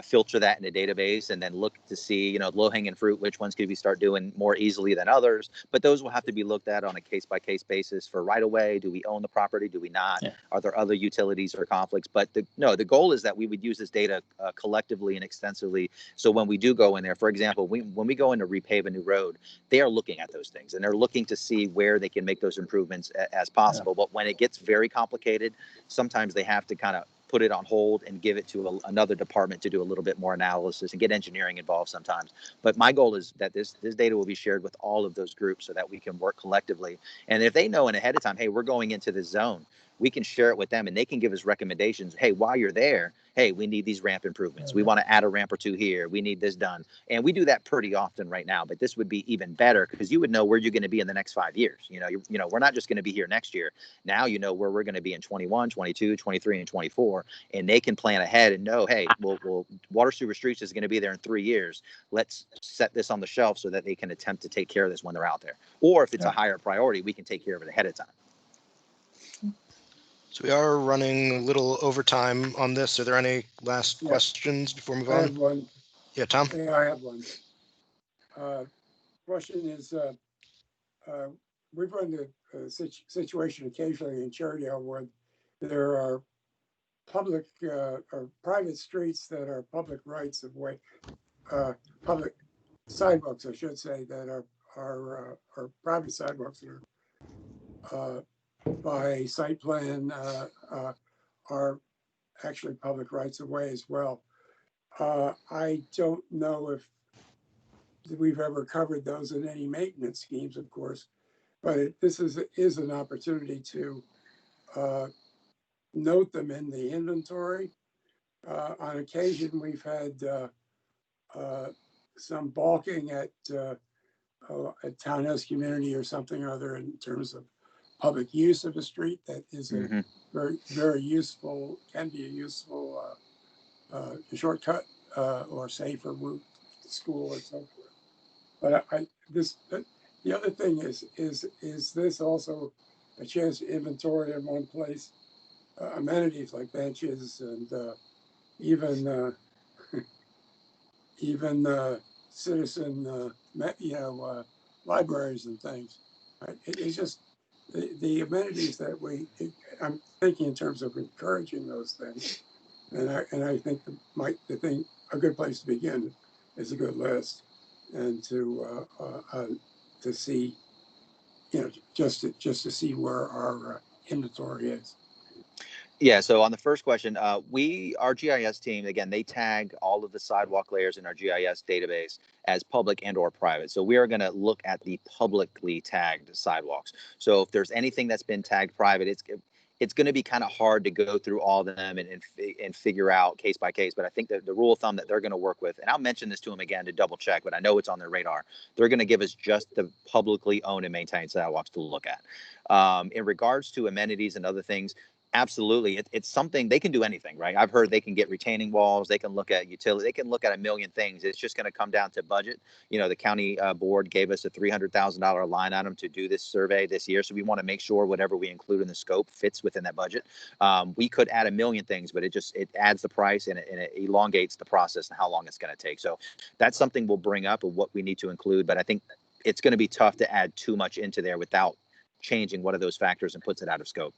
Speaker 20: filter that in a database and then look to see, low-hanging fruit, which ones could we start doing more easily than others. But those will have to be looked at on a case-by-case basis for right-of-way. Do we own the property? Do we not? Yeah. Are there other utilities or conflicts? But the goal is that we would use this data collectively and extensively. So when we do go in there, for example, when we go in to repave a new road, they are looking at those things and they're looking to see where they can make those improvements as possible. Yeah. But when it gets very complicated, sometimes they have to kind of put it on hold and give it to another department to do a little bit more analysis and get engineering involved sometimes. But my goal is that this data will be shared with all of those groups so that we can work collectively. And if they know in ahead of time, hey, we're going into this zone, we can share it with them and they can give us recommendations. Hey, while you're there, hey, we need these ramp improvements. We want to add a ramp or two here. We need this done. And we do that pretty often right now, but this would be even better because you would know where you're going to be in the next 5 years. We're not just going to be here next year. Now you know where we're going to be in 21, 22, 23, and 24. And they can plan ahead and know, hey, we'll Water Sewer Streets is going to be there in 3 years. Let's set this on the shelf so that they can attempt to take care of this when they're out there. Or if it's a higher priority, we can take care of it ahead of time.
Speaker 1: So we are running a little overtime on this. Are there any last questions before we move on?
Speaker 17: I have one.
Speaker 1: Yeah, Tom?
Speaker 17: Yeah, I have one. Question is, we've run the situation occasionally in Cherrydale where there are public or private streets that are public rights of way, public sidewalks, I should say, that are private sidewalks that are by site plan are actually public rights of way as well. I don't know if we've ever covered those in any maintenance schemes, of course, but this is an opportunity to note them in the inventory. On occasion, we've had some balking at a townhouse community or something or other in terms of public use of a street that is a very, very useful, can be a useful shortcut or safer route to school or so forth. But the other thing is this also a chance to inventory in one place amenities like benches and even citizen libraries and things. Right? It's just the amenities that I'm thinking in terms of encouraging those things, and I think a good place to begin is a good list, and to see, just to see where our inventory is.
Speaker 20: Yeah, so on the first question, our GIS team, again, they tag all of the sidewalk layers in our GIS database as public and or private. So we are going to look at the publicly tagged sidewalks. So if there's anything that's been tagged private, it's going to be kind of hard to go through all of them and figure out case by case. But I think that the rule of thumb that they're going to work with, and I'll mention this to them again to double check, but I know it's on their radar. They're going to give us just the publicly owned and maintained sidewalks to look at. In regards to amenities and other things, absolutely, it's something they can do anything, right? I've heard they can get retaining walls, they can look at utility, they can look at a million things. It's just going to come down to budget. You know, the county board gave us a $300,000 line item to do this survey this year, so we want to make sure whatever we include in the scope fits within that budget. We could add a million things, but it adds the price and it elongates the process and how long it's going to take. So that's something we'll bring up of what we need to include, but I think it's going to be tough to add too much into there without changing one of those factors and puts it out of scope.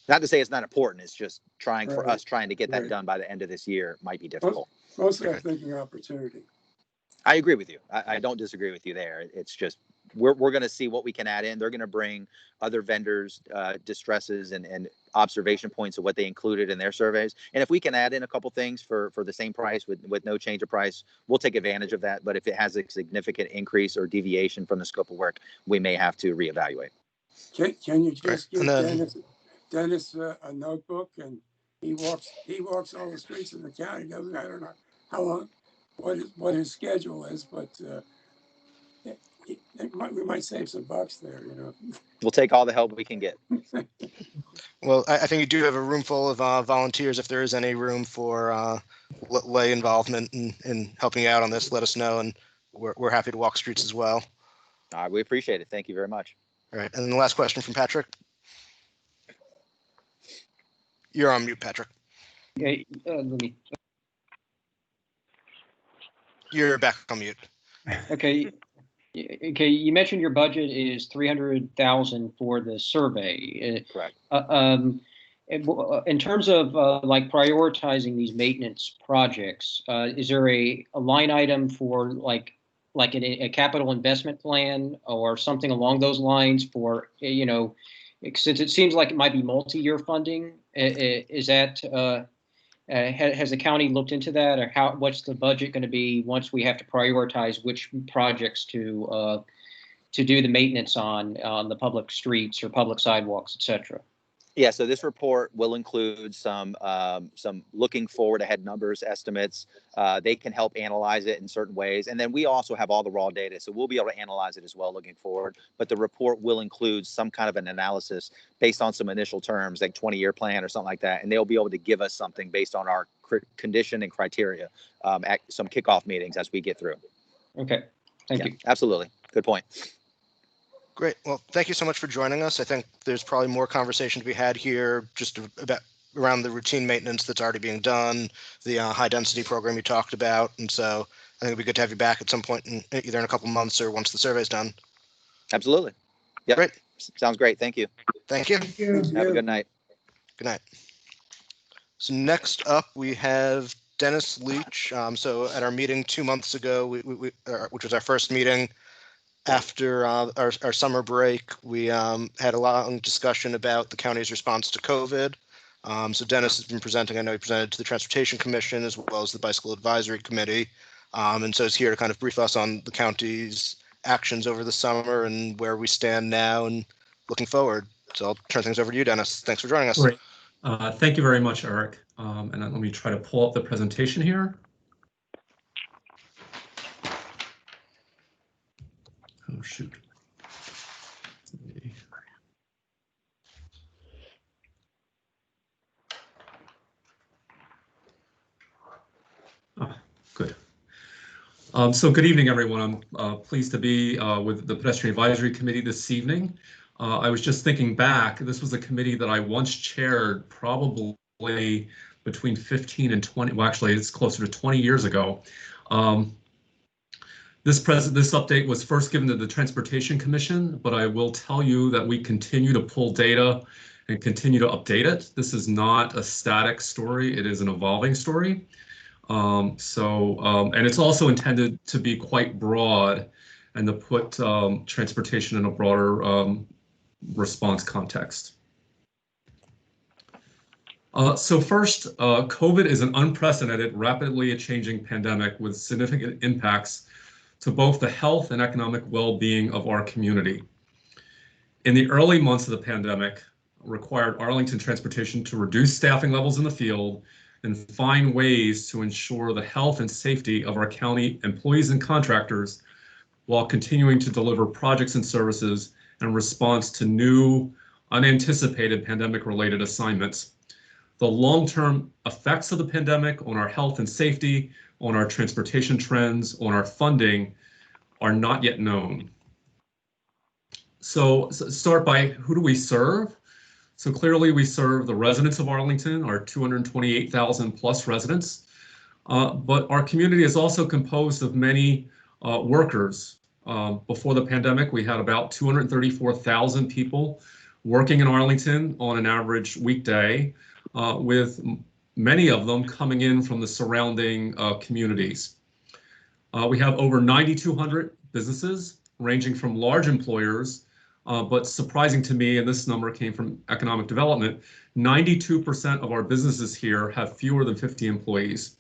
Speaker 20: Not to say it's not important. It's just trying to get that done by the end of this year might be difficult.
Speaker 17: Mostly I'm thinking opportunity.
Speaker 20: I agree with you. I don't disagree with you there. It's just we're going to see what we can add in. They're going to bring other vendors' distresses and observation points of what they included in their surveys. And if we can add in a couple things for the same price with no change of price, we'll take advantage of that. But if it has a significant increase or deviation from the scope of work, we may have to reevaluate.
Speaker 17: Can you just give Dennis a notebook and he walks all the streets in the county? I don't know how long, what his schedule is, but we might save some bucks there, you know.
Speaker 20: We'll take all the help we can get.
Speaker 1: Well, I think you do have a room full of volunteers. If there is any room for lay involvement in helping out on this, let us know, and we're happy to walk streets as well.
Speaker 20: We appreciate it. Thank you very much.
Speaker 1: All right, and then the last question from Patrick. You're on mute, Patrick.
Speaker 16: Okay, let me.
Speaker 1: You're back on mute.
Speaker 16: Okay. Okay, you mentioned your budget is 300,000 for the survey.
Speaker 20: Correct.
Speaker 16: In terms of like prioritizing these maintenance projects, is there a line item for like a capital investment plan or something along those lines for, you know, since it seems like it might be multi-year funding? Is that has the county looked into that, or what's the budget going to be once we have to prioritize which projects to do the maintenance on the public streets or public sidewalks, et cetera?
Speaker 20: Yeah, so this report will include some looking forward ahead numbers, estimates. They can help analyze it in certain ways. And then we also have all the raw data, so we'll be able to analyze it as well looking forward. But the report will include some kind of an analysis based on some initial terms, like 20-year plan or something like that. And they'll be able to give us something based on our condition and criteria at some kickoff meetings as we get through.
Speaker 16: Okay, thank you.
Speaker 20: Absolutely. Good point.
Speaker 1: Great. Well, thank you so much for joining us. I think there's probably more conversation to be had here just about around the routine maintenance that's already being done, the high density program you talked about. And so I think it'd be good to have you back at some point either in a couple months or once the survey's done.
Speaker 20: Absolutely. Yeah.
Speaker 1: Great.
Speaker 20: Sounds great. Thank you.
Speaker 1: Thank you.
Speaker 17: Thank you.
Speaker 20: Have a good night.
Speaker 1: Good night. So next up we have Dennis Leach. So at our meeting 2 months ago, which was our first meeting, after our summer break, we had a long discussion about the county's response to COVID. So Dennis has been presenting. I know he presented to the Transportation Commission as well as the Bicycle Advisory Committee. And so he's here to kind of brief us on the county's actions over the summer and where we stand now and looking forward. So I'll turn things over to you, Dennis. Thanks for joining us.
Speaker 5: Great. Thank you very much, Eric. And let me try to pull up the presentation here. Oh, shoot. Good. So good evening, everyone. I'm pleased to be with the Pedestrian Advisory Committee this evening. I was just thinking back, this was a committee that I once chaired probably between 15 and 20, well, actually it's closer to 20 years ago. This update was first given to the Transportation Commission, but I will tell you that we continue to pull data and continue to update it. This is not a static story, it is an evolving story. And it's also intended to be quite broad and to put transportation in a broader response context. So first, COVID is an unprecedented, rapidly changing pandemic with significant impacts to both the health and economic well-being of our community. In the early months of the pandemic, required Arlington Transportation to reduce staffing levels in the field and find ways to ensure the health and safety of our county employees and contractors while continuing to deliver projects and services in response to new, unanticipated pandemic-related assignments. The long-term effects of the pandemic on our health and safety, on our transportation trends, on our funding are not yet known. So start by who do we serve? So clearly we serve the residents of Arlington, our 228,000 plus residents, but our community is also composed of many workers. Before the pandemic, we had about 234,000 people working in Arlington on an average weekday, with many of them coming in from the surrounding communities. We have over 9,200 businesses ranging from large employers, but surprising to me, and this number came from economic development, 92% of our businesses here have fewer than 50 employees.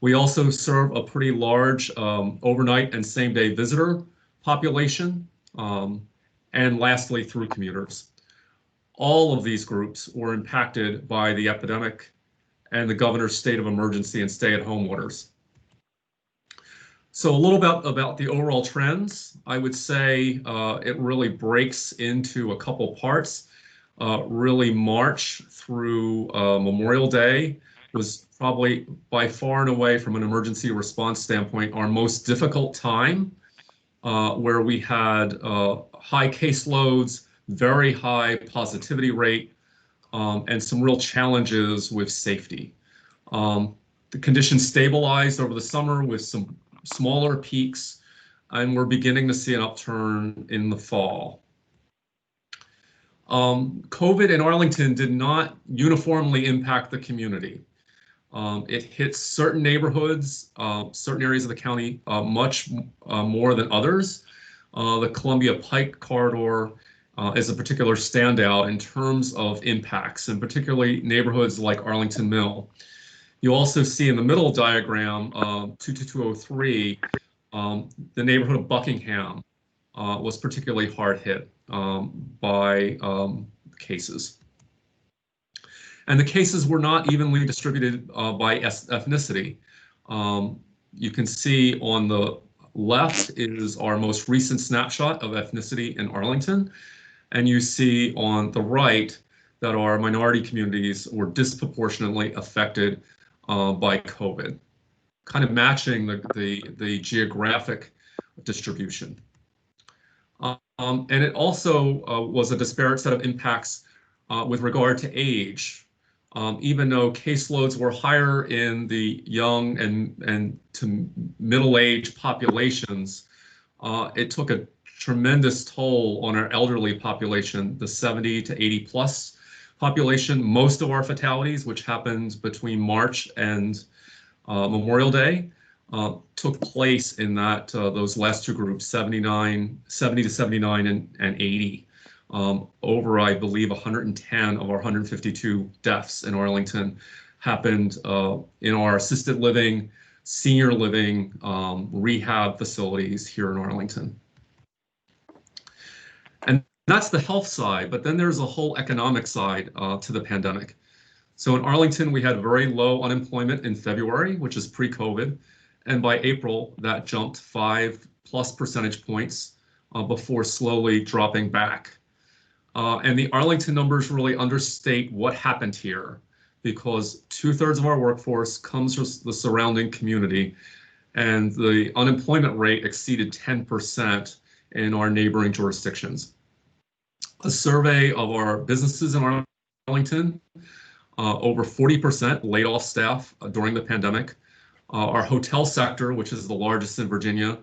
Speaker 5: We also serve a pretty large overnight and same-day visitor population, and lastly, through commuters. All of these groups were impacted by the epidemic and the governor's state of emergency and stay-at-home orders. So a little about the overall trends. I would say it really breaks into a couple parts. Really March through Memorial Day was probably by far and away from an emergency response standpoint our most difficult time, where we had high caseloads, very high positivity rate, and some real challenges with safety. The conditions stabilized over the summer with some smaller peaks, and we're beginning to see an upturn in the fall. COVID in Arlington did not uniformly impact the community. It hit certain neighborhoods, certain areas of the county much more than others. The Columbia Pike corridor is a particular standout in terms of impacts, and particularly neighborhoods like Arlington Mill. You also see in the middle diagram, 22203, the neighborhood of Buckingham was particularly hard hit by cases. And the cases were not evenly distributed by ethnicity. You can see on the left is our most recent snapshot of ethnicity in Arlington. And you see on the right that our minority communities were disproportionately affected by COVID, kind of matching the geographic distribution. And it also was a disparate set of impacts with regard to age. Even though caseloads were higher in the young and to middle-aged populations, it took a tremendous toll on our elderly population, the 70 to 80 plus population. Most of our fatalities, which happened between March and Memorial Day, took place in that those last two groups, 70 to 79 and 80. Over, I believe, 110 of our 152 deaths in Arlington happened in our assisted living, senior living, rehab facilities here in Arlington. And that's the health side, but then there's a whole economic side to the pandemic. So in Arlington, we had very low unemployment in February, which is pre-COVID. And by April, that jumped 5+ percentage points before slowly dropping back. And the Arlington numbers really understate what happened here, because 2/3 of our workforce comes from the surrounding community, and the unemployment rate exceeded 10% in our neighboring jurisdictions. A survey of our businesses in Arlington, over 40% laid off staff during the pandemic. Our hotel sector, which is the largest in Virginia,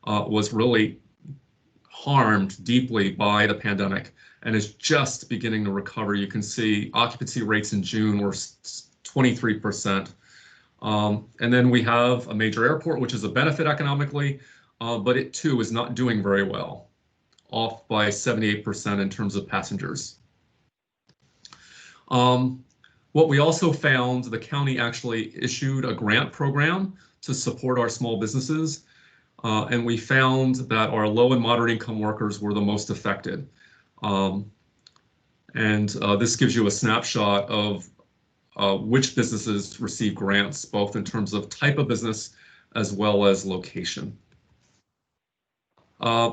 Speaker 5: was really harmed deeply by the pandemic and is just beginning to recover. You can see occupancy rates in June were 23%. And then we have a major airport, which is a benefit economically, but it too is not doing very well, off by 78% in terms of passengers. What we also found, the county actually issued a grant program to support our small businesses. And we found that our low and moderate income workers were the most affected. This gives you a snapshot of which businesses receive grants, both in terms of type of business as well as location.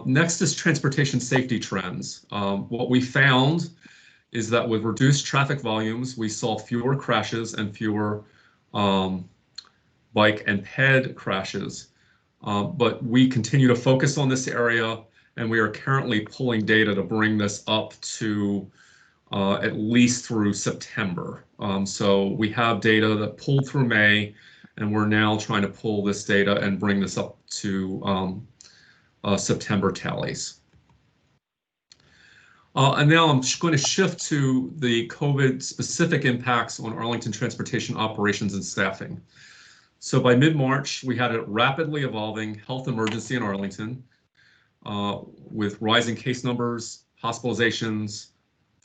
Speaker 5: Next is transportation safety trends. What we found is that with reduced traffic volumes, we saw fewer crashes and fewer bike and ped crashes. But we continue to focus on this area, and we are currently pulling data to bring this up to at least through September. So we have data that pulled through May, and we're now trying to pull this data and bring this up to September tallies. And now I'm going to shift to the COVID-specific impacts on Arlington transportation operations and staffing. So by mid-March, we had a rapidly evolving health emergency in Arlington with rising case numbers, hospitalizations,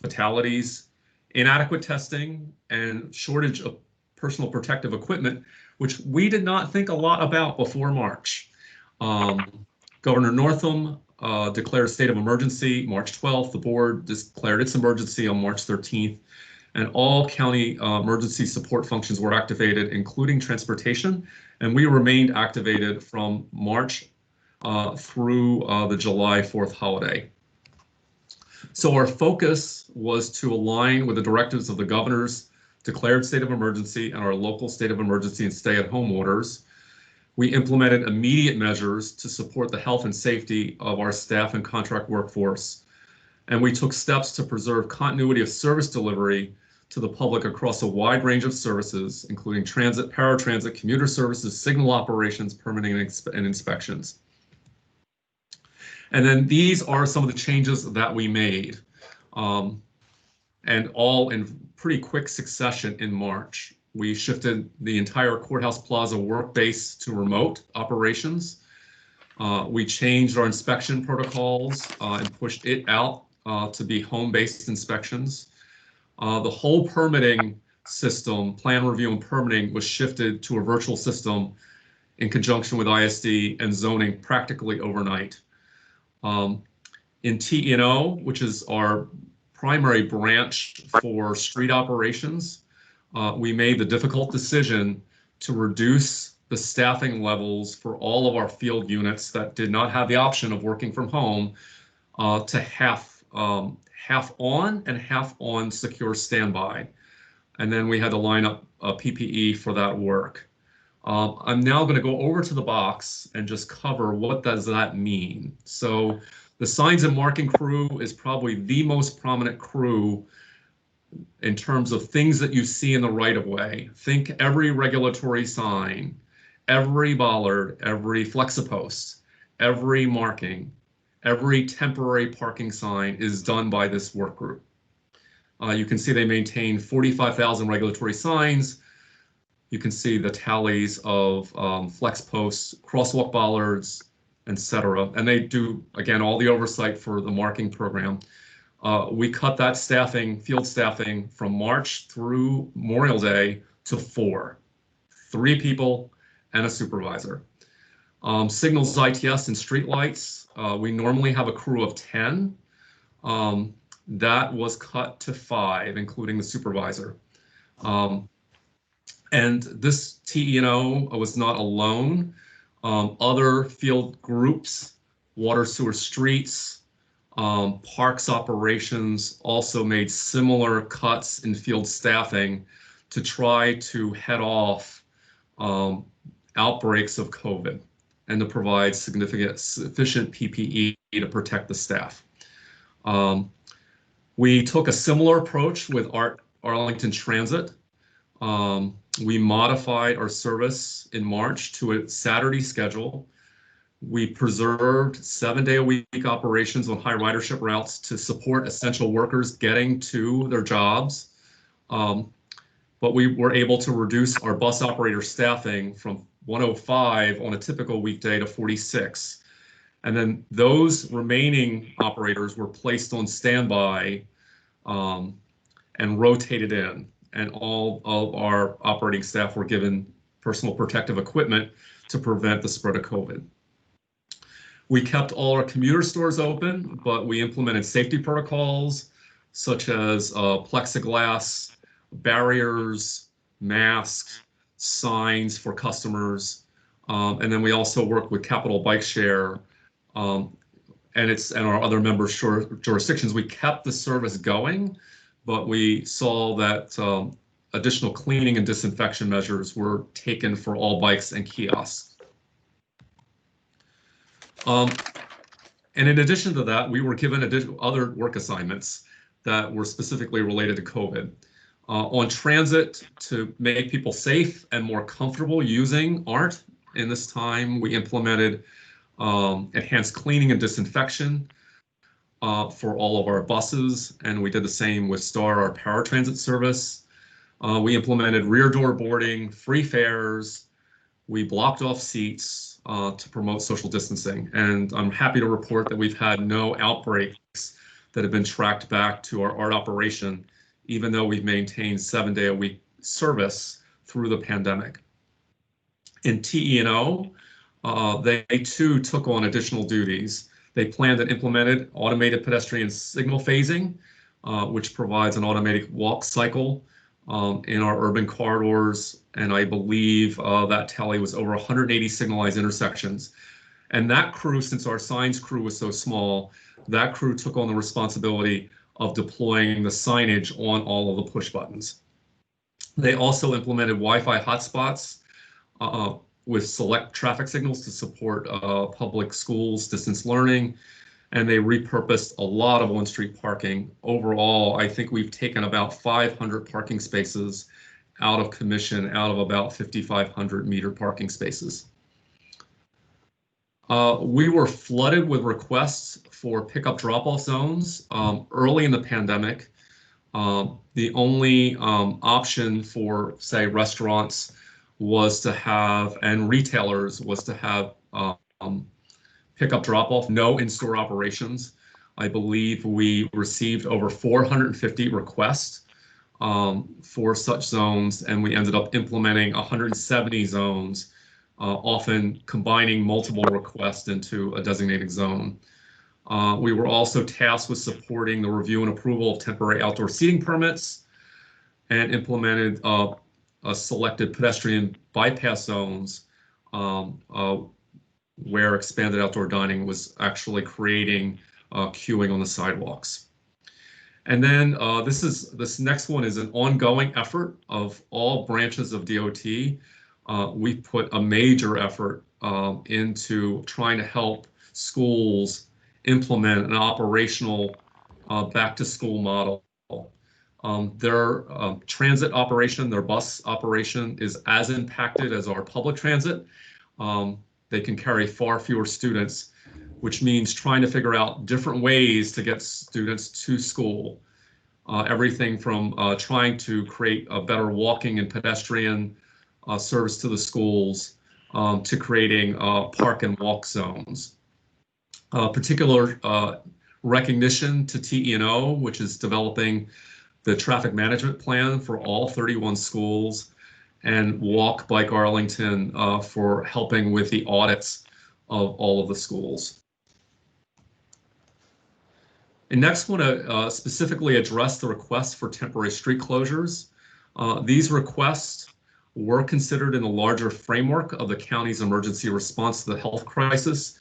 Speaker 5: fatalities, inadequate testing, and shortage of personal protective equipment, which we did not think a lot about before March. Governor Northam declared a state of emergency March 12th. The board declared its emergency on March 13th. And all county emergency support functions were activated, including transportation. And we remained activated from March through the July 4th holiday. So our focus was to align with the directives of the governor's declared state of emergency and our local state of emergency and stay-at-home orders. We implemented immediate measures to support the health and safety of our staff and contract workforce. And we took steps to preserve continuity of service delivery to the public across a wide range of services, including transit, paratransit, commuter services, signal operations, permitting, and inspections. And then these are some of the changes that we made, and all in pretty quick succession in March. We shifted the entire Courthouse Plaza work base to remote operations. We changed our inspection protocols and pushed it out to be home-based inspections. The whole permitting system, plan review and permitting, was shifted to a virtual system in conjunction with ISD and zoning practically overnight. In TE&O, which is our primary branch for street operations, we made the difficult decision to reduce the staffing levels for all of our field units that did not have the option of working from home to half on and half on secure standby. And then we had to line up a PPE for that work. I'm now going to go over to the box and just cover what does that mean. So the signs and marking crew is probably the most prominent crew in terms of things that you see in the right of way. Think every regulatory sign, every bollard, every flexipost, every marking, every temporary parking sign is done by this work group. You can see they maintain 45,000 regulatory signs. You can see the tallies of flex posts, crosswalk bollards, etc. And they do, again, all the oversight for the marking program. We cut that staffing, field staffing, from March through Memorial Day to 4. 3 people and a supervisor. Signals, ITS, and streetlights, we normally have a crew of 10. That was cut to 5, including the supervisor. And this TE&O was not alone. Other field groups, water, sewer, streets, parks operations also made similar cuts in field staffing to try to head off outbreaks of COVID and to provide sufficient PPE to protect the staff. We took a similar approach with Arlington Transit. We modified our service in March to a Saturday schedule. We preserved 7-day-a-week operations on high ridership routes to support essential workers getting to their jobs. But we were able to reduce our bus operator staffing from 105 on a typical weekday to 46. And then those remaining operators were placed on standby and rotated in. and all of our operating staff were given personal protective equipment to prevent the spread of COVID. We kept all our commuter stores open, but we implemented safety protocols such as plexiglass, barriers, masks, signs for customers. And then we also work with Capital Bike Share and our other member jurisdictions. We kept the service going, but we saw that additional cleaning and disinfection measures were taken for all bikes and kiosks. And in addition to that, we were given other work assignments that were specifically related to COVID. On transit, to make people safe and more comfortable using ART in this time, we implemented enhanced cleaning and disinfection for all of our buses, and we did the same with STAR, our paratransit service. We implemented rear door boarding, free fares. We blocked off seats to promote social distancing, and I'm happy to report that we've had no outbreaks that have been tracked back to our ART operation, even though we've maintained 7-day-a-week service through the pandemic. In TE&O, they too took on additional duties. They planned and implemented automated pedestrian signal phasing, which provides an automatic walk cycle in our urban corridors, and I believe that tally was over 180 signalized intersections. And that crew, since our signs crew was so small, that crew took on the responsibility of deploying the signage on all of the push buttons. They also implemented Wi-Fi hotspots with select traffic signals to support public schools, distance learning, and they repurposed a lot of on-street parking. Overall, I think we've taken about 500 parking spaces out of commission, out of about 5,500 meter parking spaces. We were flooded with requests for pickup drop-off zones early in the pandemic. The only option for, say, restaurants was to have, and retailers was to have pickup drop-off, no in-store operations. I believe we received over 450 requests for such zones, and we ended up implementing 170 zones, often combining multiple requests into a designated zone. We were also tasked with supporting the review and approval of temporary outdoor seating permits and implemented selected pedestrian bypass zones where expanded outdoor dining was actually creating queuing on the sidewalks. And then this next one is an ongoing effort of all branches of DOT. We put a major effort into trying to help schools implement an operational back-to-school model. Their transit operation, their bus operation, is as impacted as our public transit. They can carry far fewer students, which means trying to figure out different ways to get students to school. Everything from trying to create a better walking and pedestrian service to the schools to creating park and walk zones. Particular recognition to TE&O, which is developing the traffic management plan for all 31 schools, and Walk Bike Arlington for helping with the audits of all of the schools. And next, I want to specifically address the requests for temporary street closures. These requests were considered in the larger framework of the county's emergency response to the health crisis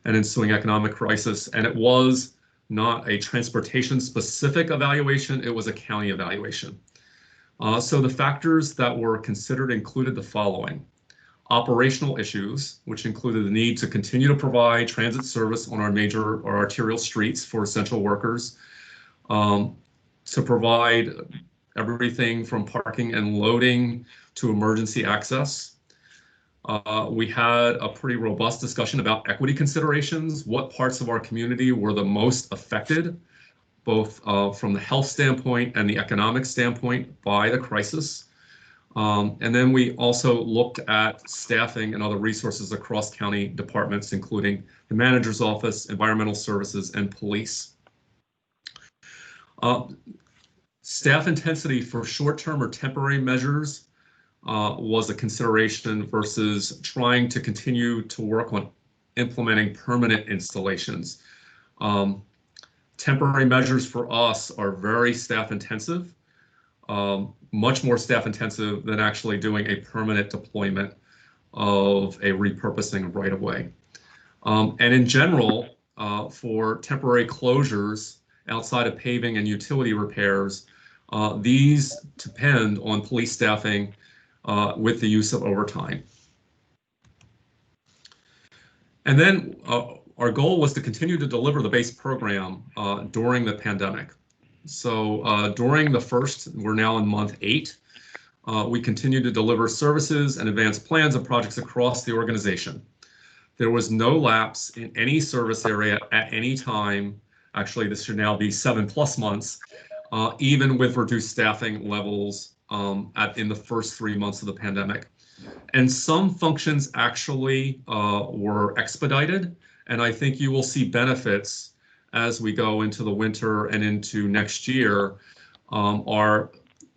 Speaker 5: and ensuing economic crisis, and it was not a transportation-specific evaluation, it was a county evaluation. So the factors that were considered included the following: operational issues, which included the need to continue to provide transit service on our major or arterial streets for essential workers, to provide everything from parking and loading to emergency access. We had a pretty robust discussion about equity considerations, what parts of our community were the most affected, both from the health standpoint and the economic standpoint by the crisis. And then we also looked at staffing and other resources across county departments, including the manager's office, environmental services, and police. Staff intensity for short-term or temporary measures was a consideration versus trying to continue to work on implementing permanent installations. Temporary measures for us are very staff intensive, much more staff intensive than actually doing a permanent deployment of a repurposing right of way. And in general, for temporary closures outside of paving and utility repairs, these depend on police staffing with the use of overtime. And then our goal was to continue to deliver the base program during the pandemic. So during the first, we're now in month 8, we continue to deliver services and advance plans and projects across the organization. There was no lapse in any service area at any time. Actually, this should now be 7+ months, even with reduced staffing levels in the first 3 months of the pandemic. And some functions actually were expedited, and I think you will see benefits as we go into the winter and into next year. Our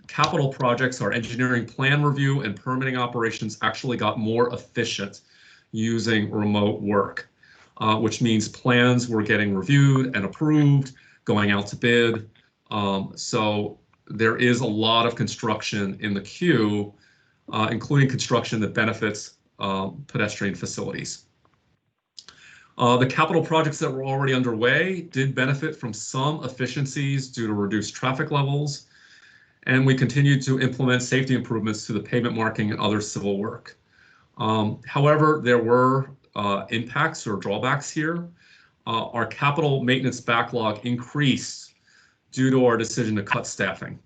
Speaker 5: capital projects, our engineering plan review and permitting operations actually got more efficient using remote work, which means plans were getting reviewed and approved, going out to bid. So there is a lot of construction in the queue, including construction that benefits pedestrian facilities. The capital projects that were already underway did benefit from some efficiencies due to reduced traffic levels, and we continued to implement safety improvements to the pavement marking and other civil work. However, there were impacts or drawbacks here. Our capital maintenance backlog increased due to our decision to cut staffing.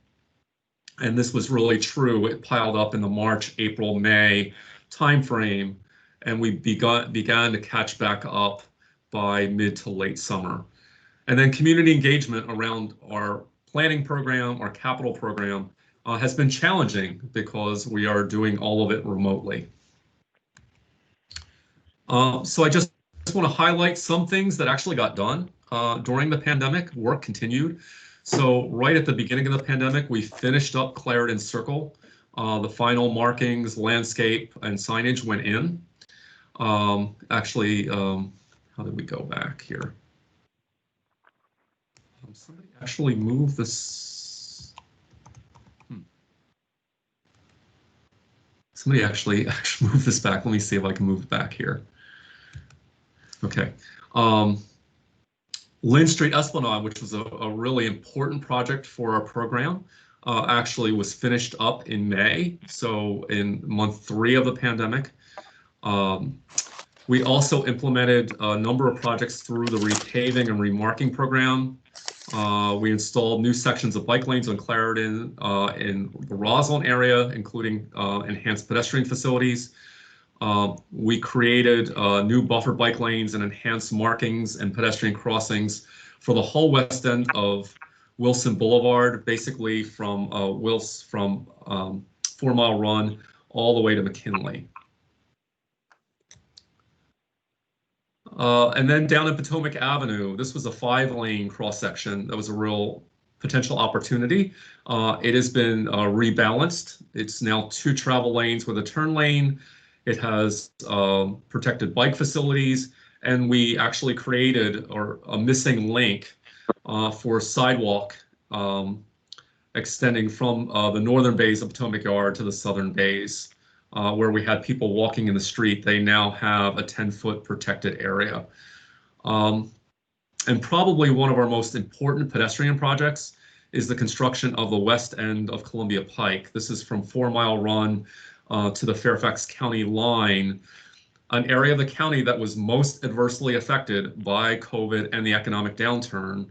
Speaker 5: And this was really true. It piled up in the March, April, May timeframe, and we began to catch back up by mid to late summer. And then community engagement around our planning program, our capital program, has been challenging because we are doing all of it remotely. So I just want to highlight some things that actually got done during the pandemic. Work continued. So right at the beginning of the pandemic, we finished up Clarendon Circle. The final markings, landscape, and signage went in. Actually, how did we go back here? Somebody actually moved this. Somebody actually moved this back. Let me see if I can move it back here. Okay. Lynn Street Esplanade, which was a really important project for our program, actually was finished up in May, so in month 3 of the pandemic. We also implemented a number of projects through the repaving and remarking program. We installed new sections of bike lanes on Clarendon in the Roslyn area, including enhanced pedestrian facilities. We created new buffer bike lanes and enhanced markings and pedestrian crossings for the whole west end of Wilson Boulevard, basically from 4 Mile Run all the way to McKinley. And then down in Potomac Avenue, this was a 5-lane cross section. That was a real potential opportunity. It has been rebalanced. It's now 2 travel lanes with a turn lane. It has protected bike facilities, and we actually created a missing link for sidewalk extending from the northern bays of Potomac Yard to the southern bays, where we had people walking in the street. They now have a 10-foot protected area. And probably one of our most important pedestrian projects is the construction of the west end of Columbia Pike. This is from 4 Mile Run to the Fairfax County line, an area of the county that was most adversely affected by COVID and the economic downturn,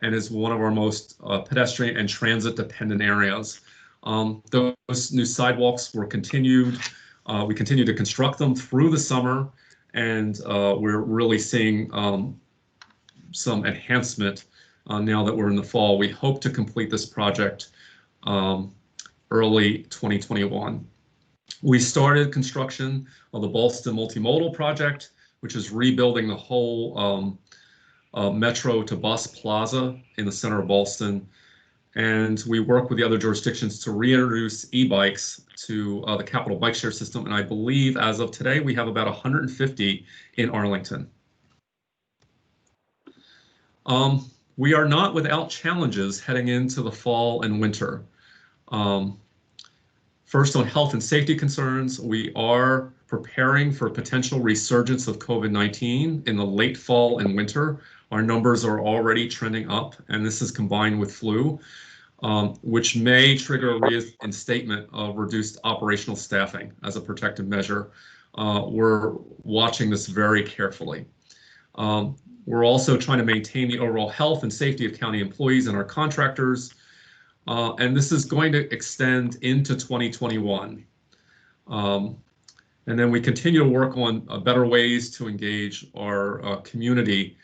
Speaker 5: and is one of our most pedestrian and transit dependent areas. Those new sidewalks were continued. We continued to construct them through the summer, and we're really seeing some enhancement now that we're in the fall. We hope to complete this project early 2021. We started construction of the Ballston Multimodal Project, which is rebuilding the whole Metro to Bus Plaza in the center of Ballston. And we work with the other jurisdictions to reintroduce e-bikes to the capital bike share system. And I believe as of today, we have about 150 in Arlington. We are not without challenges heading into the fall and winter. First, on health and safety concerns, we are preparing for a potential resurgence of COVID-19 in the late fall and winter. Our numbers are already trending up, and this is combined with flu, which may trigger a reinstatement of reduced operational staffing as a protective measure. We're watching this very carefully. We're also trying to maintain the overall health and safety of county employees and our contractors. And this is going to extend into 2021. And then we continue to work on better ways to engage our community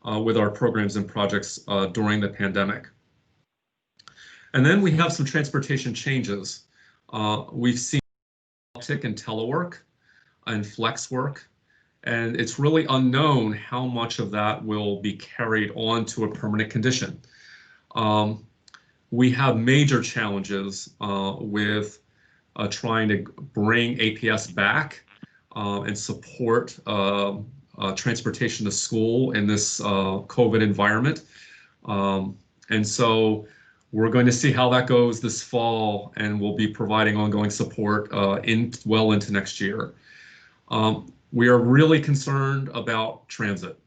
Speaker 5: with our programs and projects during the pandemic. And then we have some transportation changes. We've seen an uptick in telework and flex work, and it's really unknown how much of that will be carried on to a permanent condition. We have major challenges with trying to bring APS back and support transportation to school in this COVID environment. And so we're going to see how that goes this fall, and we'll be providing ongoing support well into next year. We are really concerned about transit.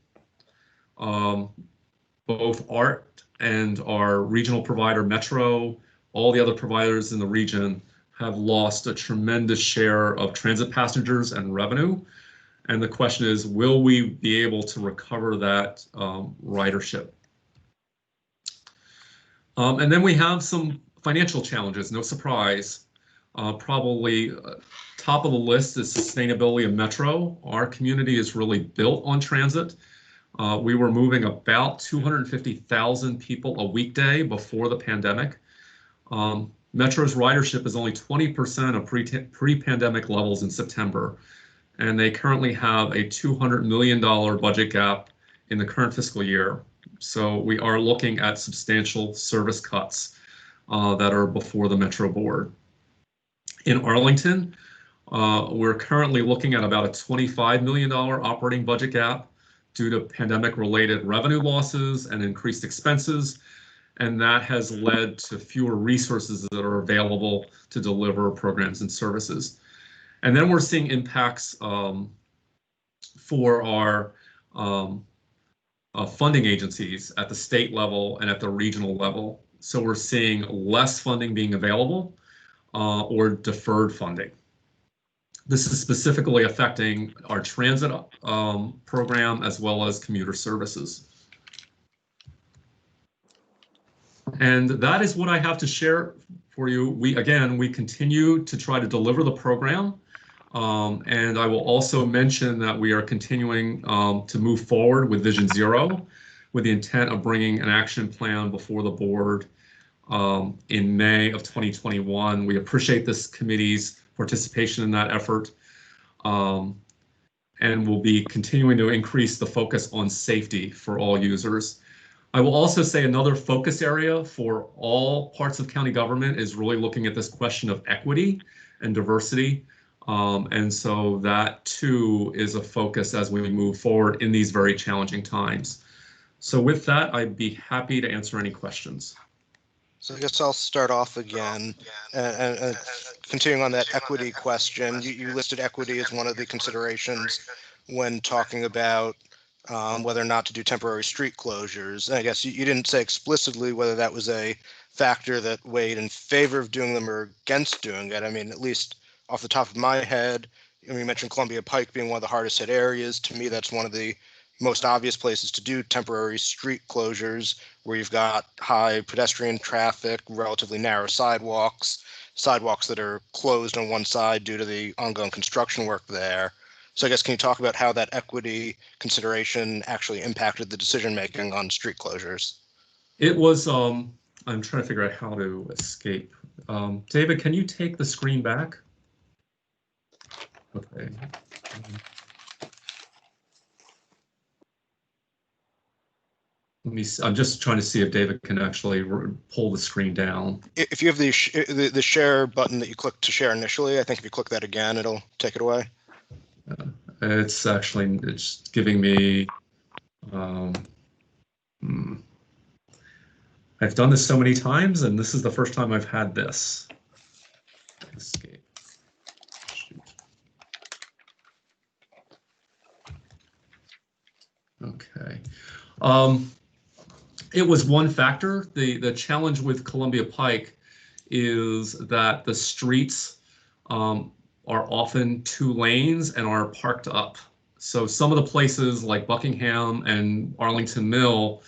Speaker 5: Both ART and our regional provider, Metro, all the other providers in the region have lost a tremendous share of transit passengers and revenue. And the question is, will we be able to recover that ridership? And then we have some financial challenges, no surprise. Probably top of the list is sustainability of Metro. Our community is really built on transit. We were moving about 250,000 people a weekday before the pandemic. Metro's ridership is only 20% of pre-pandemic levels in September, and they currently have a $200 million budget gap in the current fiscal year. So we are looking at substantial service cuts that are before the Metro board. In Arlington, we're currently looking at about a $25 million operating budget gap due to pandemic-related revenue losses and increased expenses, and that has led to fewer resources that are available to deliver programs and services. And then we're seeing impacts for our funding agencies at the state level and at the regional level. So we're seeing less funding being available or deferred funding. This is specifically affecting our transit program as well as commuter services. And that is what I have to share for you. We continue to try to deliver the program. And I will also mention that we are continuing to move forward with Vision Zero with the intent of bringing an action plan before the board in May of 2021. We appreciate this committee's participation in that effort, and we'll be continuing to increase the focus on safety for all users. I will also say another focus area for all parts of county government is really looking at this question of equity and diversity. And so that too is a focus as we move forward in these very challenging times. So with that, I'd be happy to answer any questions.
Speaker 1: So I guess I'll start off again and continuing on that equity question. You listed equity as one of the considerations when talking about whether or not to do temporary street closures. And I guess you didn't say explicitly whether that was a factor that weighed in favor of doing them or against doing it. I mean, at least off the top of my head, you mentioned Columbia Pike being one of the hardest hit areas. To me, that's one of the most obvious places to do temporary street closures, where you've got high pedestrian traffic, relatively narrow sidewalks that are closed on one side due to the ongoing construction work there. So I guess, can you talk about how that equity consideration actually impacted the decision making on street closures?
Speaker 5: It was, I'm trying to figure out how to escape. David, can you take the screen back? Okay. I'm just trying to see if David can actually pull the screen down.
Speaker 1: If you have the share button that you clicked to share initially, I think if you click that again, it'll take it away.
Speaker 5: It's giving me. I've done this so many times, and this is the first time I've had this. Escape. Shoot. Okay. It was one factor. The challenge with Columbia Pike is that the streets are often 2 lanes and are parked up. So some of the places like Buckingham and Arlington Mill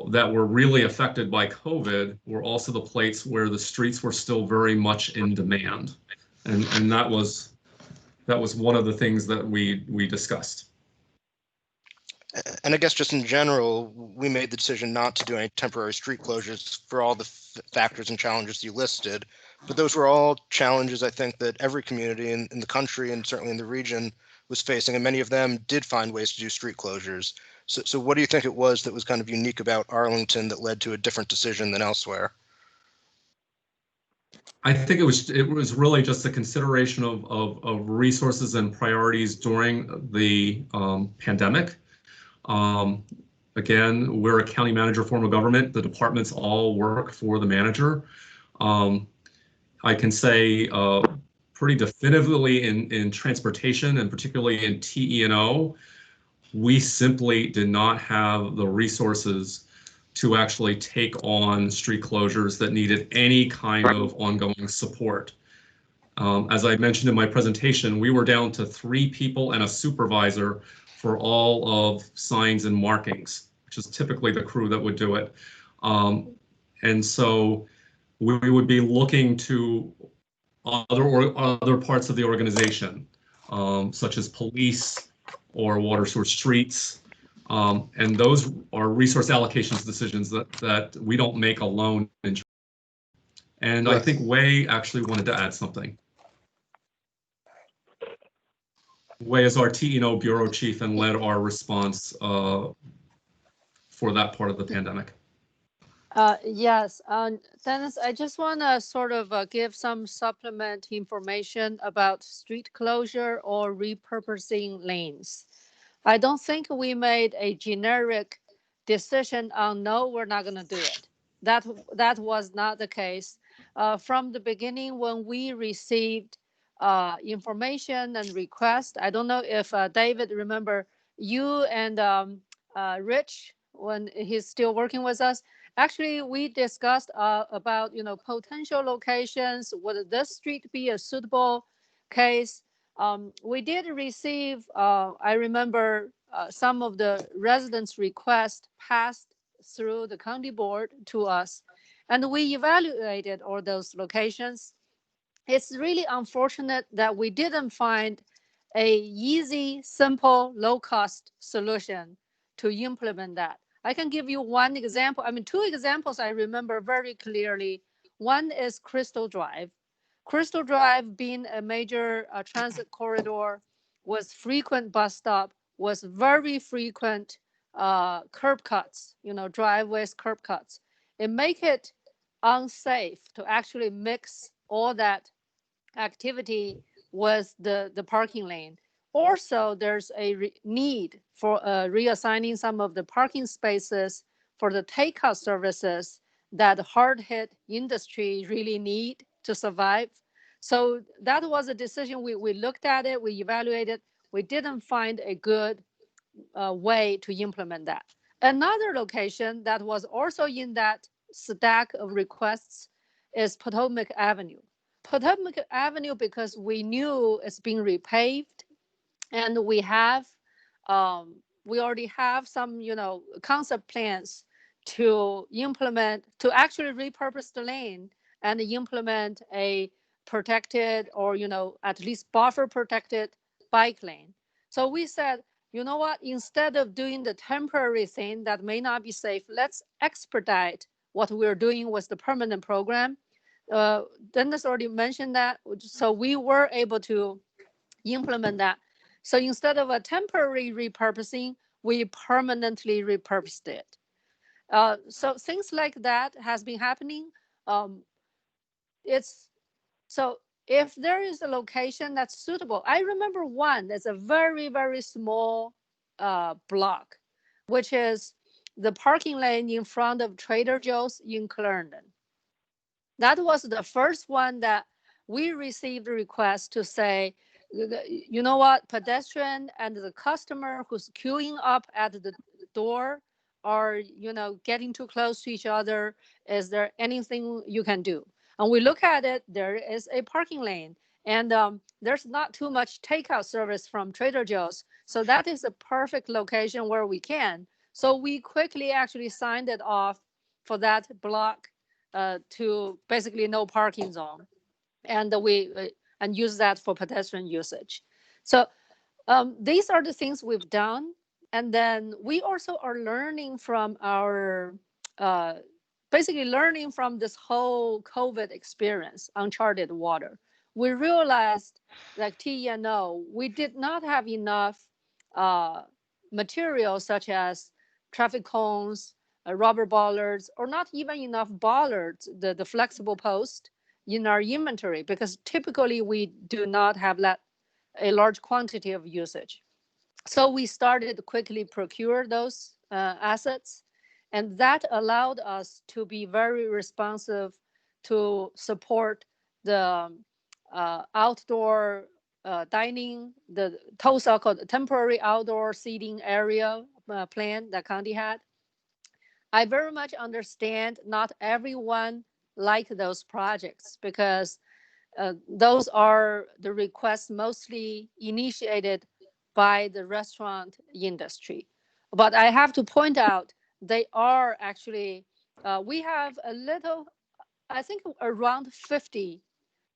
Speaker 5: that were really affected by COVID were also the place where the streets were still very much in demand. And that was one of the things that we discussed.
Speaker 1: And I guess just in general, we made the decision not to do any temporary street closures for all the factors and challenges you listed. But those were all challenges, I think, that every community in the country and certainly in the region was facing. And many of them did find ways to do street closures. So what do you think it was that was kind of unique about Arlington that led to a different decision than elsewhere?
Speaker 5: I think it was really just a consideration of resources and priorities during the pandemic. Again, we're a county manager form of government. The departments all work for the manager. I can say pretty definitively in transportation and particularly in TE&O, we simply did not have the resources to actually take on street closures that needed any kind of ongoing support. As I mentioned in my presentation, we were down to 3 people and a supervisor for all of signs and markings, which is typically the crew that would do it. And so we would be looking to other parts of the organization, such as police or water source streets. And those are resource allocations decisions that we don't make alone. And I think Wei actually wanted to add something. Wei is our TE&O bureau chief and led our response for that part of the pandemic.
Speaker 8: Yes, Dennis, I just want to sort of give some supplement information about street closure or repurposing lanes. I don't think we made a generic decision on no, we're not going to do it. That was not the case. From the beginning, when we received information and request, I don't know if David, remember you and Rich, when he's still working with us, actually we discussed about potential locations. Would this street be a suitable case? We did receive, I remember some of the residents' requests passed through the county board to us, and we evaluated all those locations. It's really unfortunate that we didn't find a easy, simple, low-cost solution to implement that. I can give you one example. I mean, 2 examples I remember very clearly. One is Crystal Drive. Crystal Drive being a major transit corridor with frequent bus stop, was very frequent curb cuts, driveways, curb cuts. It make it unsafe to actually mix all that activity with the parking lane. Also, there's a need for reassigning some of the parking spaces for the takeout services that hard-hit industry really need to survive. So that was a decision. We looked at it, we evaluated, we didn't find a good way to implement that. Another location that was also in that stack of requests is Potomac Avenue. Potomac Avenue, because we knew it's being repaved, and we already have some, concept plans to implement, to actually repurpose the lane and implement a protected or, at least buffer protected bike lane. So we said, you know what, instead of doing the temporary thing that may not be safe, let's expedite what we're doing with the permanent program. Dennis already mentioned that. So we were able to implement that. So instead of a temporary repurposing, we permanently repurposed it. So things like that has been happening. Um, it's so if there is a location that's suitable, I remember one that's a very, very small block, which is the parking lane in front of Trader Joe's in Clarendon. That was the first one that we received a request to say, you know what, pedestrian and the customer who's queuing up at the door are, getting too close to each other. Is there anything you can do? And we look at it, there is a parking lane, and there's not too much takeout service from Trader Joe's. So that is a perfect location where we can. So we quickly actually signed it off for that block to basically no parking zone, and and use that for pedestrian usage. So these are the things we've done, and then we also are learning from our uh, basically learning from this whole COVID experience, uncharted water. We realized, like TENO, we did not have enough uh, material such as traffic cones, rubber bollards, or not even enough bollards, the flexible post in our inventory, because typically we do not have that a large quantity of usage. So we started to quickly procure those assets, and that allowed us to be very responsive to support the outdoor dining, the TOSA called temporary outdoor seating area plan that county had. I very much understand not everyone like those projects because those are the requests mostly initiated by the restaurant industry. But I have to point out, they are actually, we have a little, I think around 50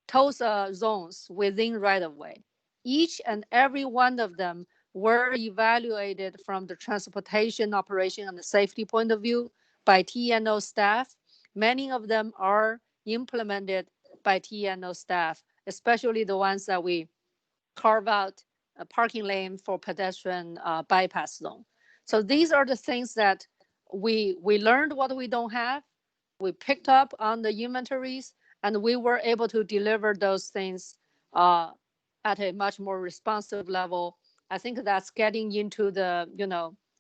Speaker 8: TOSA zones within right-of-way. Each and every one of them were evaluated from the transportation operation and the safety point of view by TNO staff. Many of them are implemented by TNO staff, especially the ones that we carve out a parking lane for pedestrian bypass zone. So these are the things that we learned what we don't have. We picked up on the inventories, and we were able to deliver those things at a much more responsive level. I think that's getting into the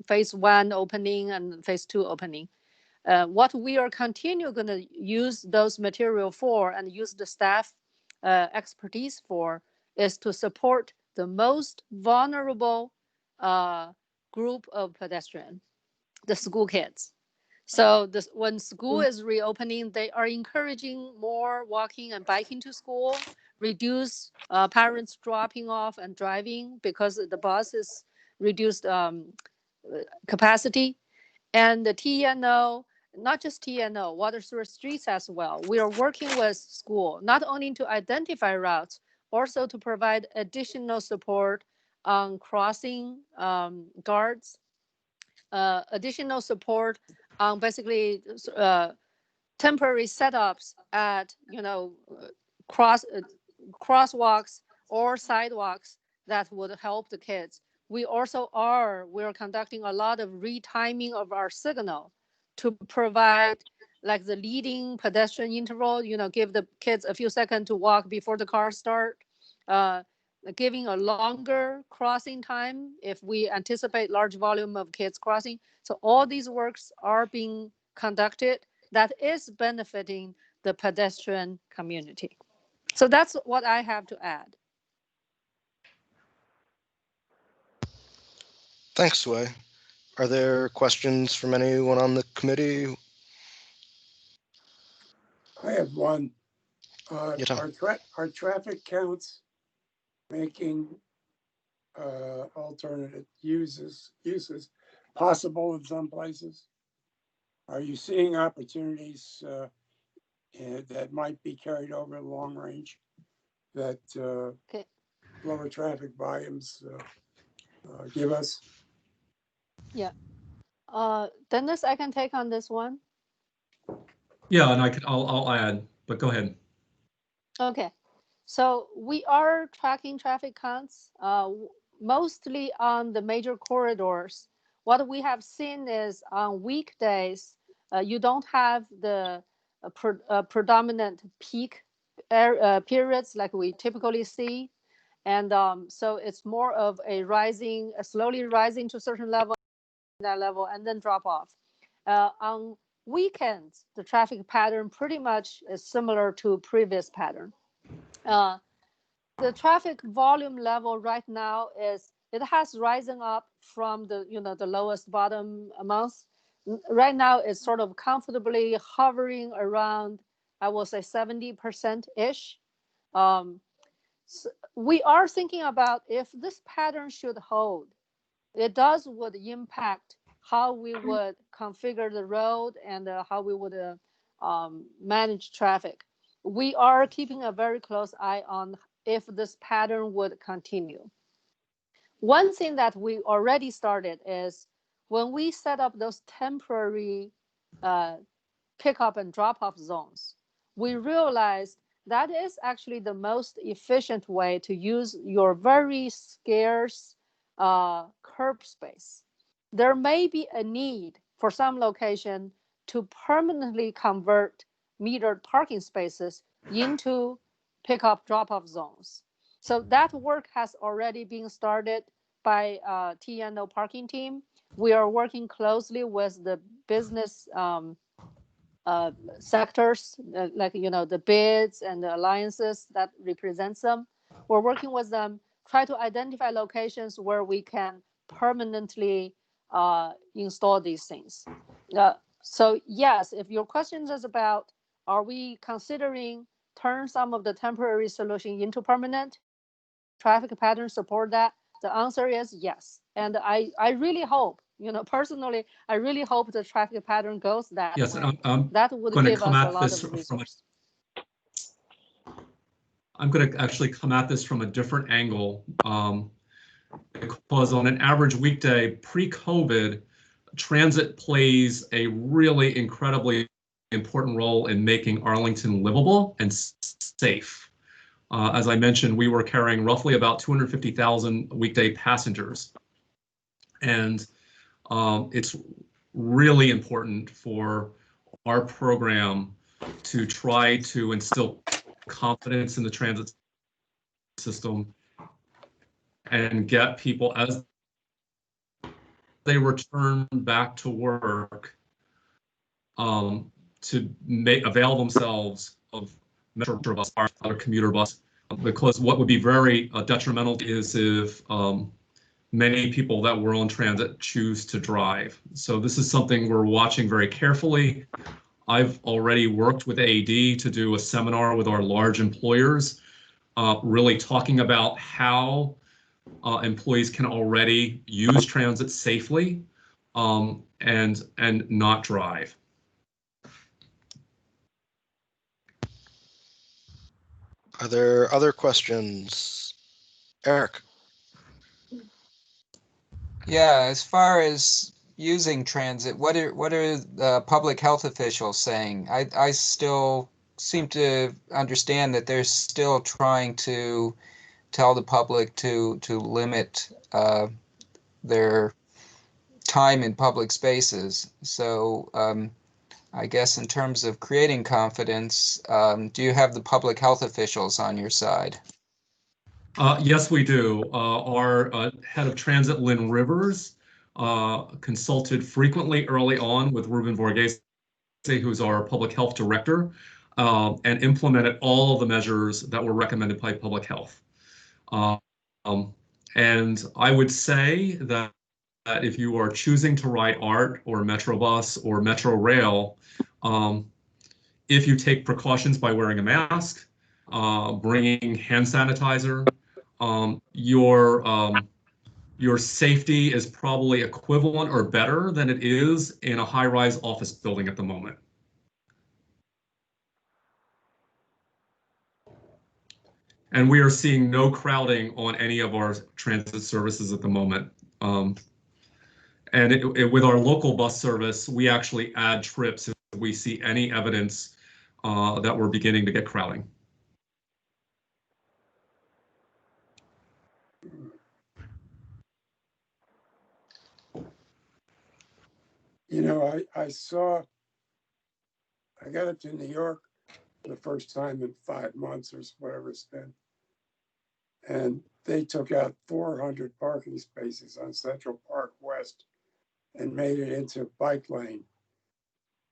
Speaker 8: phase 1 opening and phase 2 opening. What we are continue going to use those material for and use the staff expertise for is to support the most vulnerable group of pedestrian, the school kids. So when school is reopening, they are encouraging more walking and biking to school, reduce parents dropping off and driving because the bus is reduced capacity. And the TNO, not just TNO, water sewer streets as well. We are working with school, not only to identify routes, also to provide additional support on crossing guards, additional support on basically temporary setups at crosswalks or sidewalks that would help the kids. We're conducting a lot of retiming of our signal to provide like the leading pedestrian interval, give the kids a few seconds to walk before the cars start, giving a longer crossing time if we anticipate large volume of kids crossing. So all these works are being conducted that is benefiting the pedestrian community. So that's what I have to add.
Speaker 1: Thanks, Sway. Are there questions from anyone on the committee?
Speaker 17: I have one.
Speaker 1: Yeah, Tom.
Speaker 17: Are traffic counts making alternate uses possible in some places? Are you seeing opportunities that might be carried over the long range that lower traffic volumes give us?
Speaker 8: Yeah. Dennis, I can take on this one.
Speaker 5: Yeah, and I'll add, but go ahead.
Speaker 8: Okay. So we are tracking traffic counts mostly on the major corridors. What we have seen is on weekdays, You don't have the predominant peak periods like we typically see. And so it's more of a rising, slowly rising to a certain level, that level, and then drop off. On weekends, the traffic pattern pretty much is similar to previous pattern. The traffic volume level right now it has risen up from the the lowest bottom months. Right now it's sort of comfortably hovering around, I will say 70% ish. So we are thinking about if this pattern should hold, it would impact how we would configure the road and how we would manage traffic. We are keeping a very close eye on if this pattern would continue. One thing that we already started is when we set up those temporary pickup and drop-off zones, we realized that is actually the most efficient way to use your very scarce curb space. There may be a need for some location to permanently convert metered parking spaces into pickup drop-off zones. So that work has already been started by TNO parking team. We are working closely with the business sectors, like the bids and the alliances that represents them. We're working with them, try to identify locations where we can permanently install these things. So yes, if your question is about, are we considering turn some of the temporary solution into permanent? Traffic patterns support that? The answer is yes. And I really hope, personally, I really hope the traffic pattern goes that
Speaker 5: Yes,
Speaker 8: way.
Speaker 5: and I'm
Speaker 8: That would
Speaker 5: going to
Speaker 8: give
Speaker 5: come
Speaker 8: us a
Speaker 5: at
Speaker 8: lot
Speaker 5: this
Speaker 8: of resources.
Speaker 5: I'm going to actually come at this from a different angle, because on an average weekday pre-COVID, transit plays a really incredibly important role in making Arlington livable and safe. As I mentioned, we were carrying roughly about 250,000 weekday passengers. And it's really important for our program to try to instill confidence in the transit system and get people, as they return back to work, to avail themselves of metro bus or commuter bus, because what would be very detrimental is if many people that were on transit choose to drive. So this is something we're watching very carefully. I've already worked with AD to do a seminar with our large employers, really talking about how employees can already use transit safely and not drive.
Speaker 1: Are there other questions? Eric?
Speaker 6: Yeah, as far as using transit, what are the public health officials saying? I still seem to understand that they're still trying to tell the public to limit their time in public spaces. So I guess in terms of creating confidence, do you have the public health officials on your side?
Speaker 5: Yes, we do. Our head of transit, Lynn Rivers, consulted frequently early on with Ruben Borghese, who's our public health director, and implemented all of the measures that were recommended by public health. And I would say that if you are choosing to ride ART or Metrobus or Metro Rail, if you take precautions by wearing a mask, bringing hand sanitizer, your safety is probably equivalent or better than it is in a high-rise office building at the moment. And we are seeing no crowding on any of our transit services at the moment. And with our local bus service, we actually add trips if we see any evidence that we're beginning to get crowding.
Speaker 17: You know, I saw I got up to New York for the first time in 5 months or whatever it's been. And they took out 400 parking spaces on Central Park West and made it into a bike lane.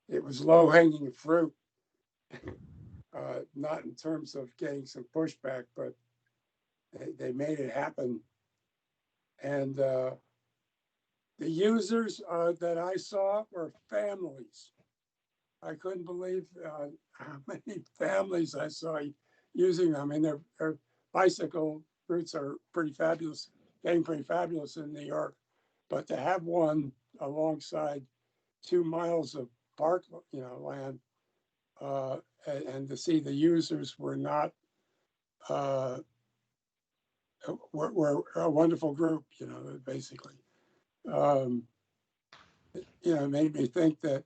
Speaker 17: It was low hanging fruit, not in terms of getting some pushback, but they made it happen. And the users that I saw were families. I couldn't believe how many families I saw using them. I mean, their bicycle routes are pretty fabulous, getting pretty fabulous in New York. But to have one alongside 2 miles of park, land, and to see the users were not, were a wonderful group, basically. It made me think that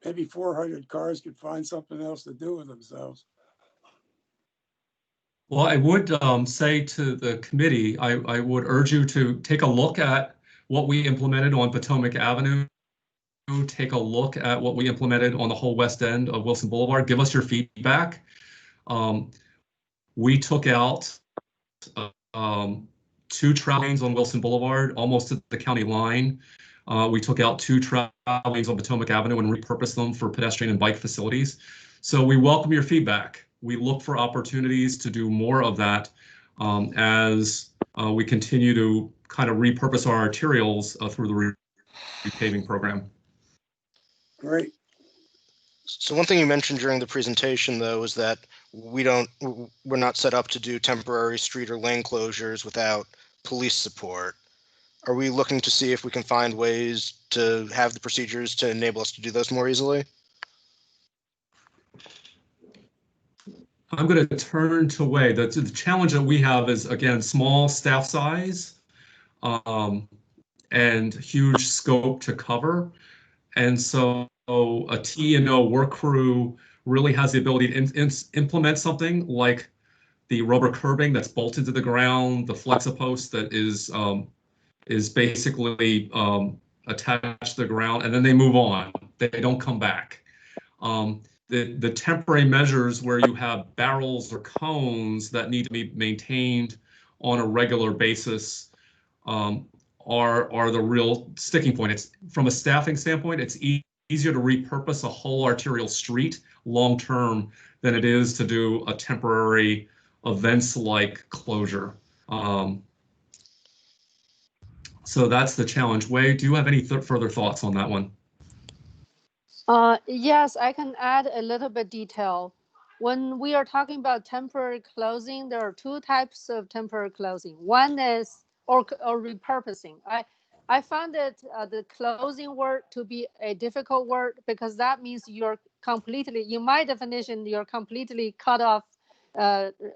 Speaker 17: maybe 400 cars could find something else to do with themselves.
Speaker 5: Well, I would say to the committee, I would urge you to take a look at what we implemented on Potomac Avenue. Take a look at what we implemented on the whole west end of Wilson Boulevard. Give us your feedback. We took out 2 travel lanes on Wilson Boulevard, almost at the county line. We took out 2 travel lanes on Potomac Avenue and repurposed them for pedestrian and bike facilities. So we welcome your feedback. We look for opportunities to do more of that as we continue to kind of repurpose our arterials through the repaving program.
Speaker 17: Great.
Speaker 1: So one thing you mentioned during the presentation, though, is that we're not set up to do temporary street or lane closures without police support. Are we looking to see if we can find ways to have the procedures to enable us to do those more easily?
Speaker 5: I'm going to turn to Wei. The challenge that we have is, again, small staff size and huge scope to cover. And so a T&O work crew really has the ability to implement something like the rubber curbing that's bolted to the ground, the Flexipost that is basically attached to the ground, and then they move on. They don't come back. The temporary measures where you have barrels or cones that need to be maintained on a regular basis are the real sticking point. It's from a staffing standpoint, it's easier to repurpose a whole arterial street long term than it is to do a temporary events-like closure. So that's the challenge. Wei, do you have any further thoughts on that one?
Speaker 8: Yes, I can add a little bit detail. When we are talking about temporary closing, there are 2 types of temporary closing. One is or repurposing. I found that the closing word to be a difficult word because that means you're completely, in my definition, you're completely cut off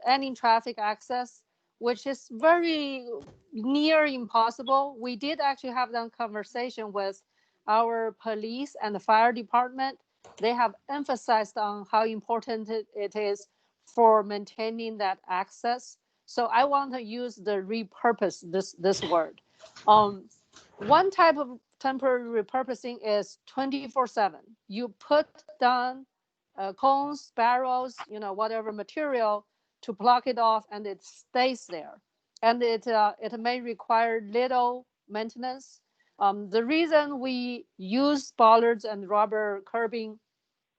Speaker 8: any traffic access, which is very near impossible. We did actually have that conversation with our police and the fire department. They have emphasized on how important it is for maintaining that access. So I want to use the repurpose this word. One type of temporary repurposing is 24/7. You put down cones, barrels, whatever material to block it off, and it stays there. And it may require little maintenance. The reason we use bollards and rubber curbing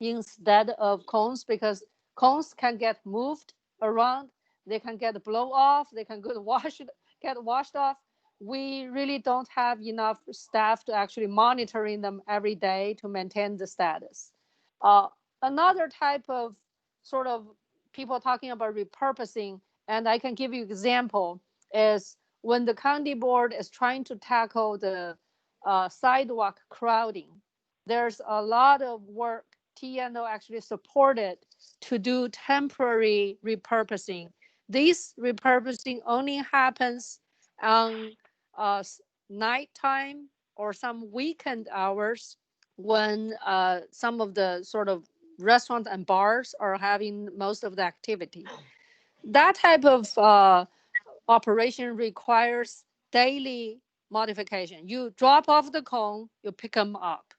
Speaker 8: instead of cones, because cones can get moved around, they can get blow off, they can get washed off. We really don't have enough staff to actually monitoring them every day to maintain the status. Another type of sort of people talking about repurposing, and I can give you example, is when the county board is trying to tackle the sidewalk crowding. There's a lot of work T&O actually supported to do temporary repurposing. This repurposing only happens on nighttime or some weekend hours when some of the sort of restaurants and bars are having most of the activity. That type of operation requires daily modification. You drop off the cone, you pick them up.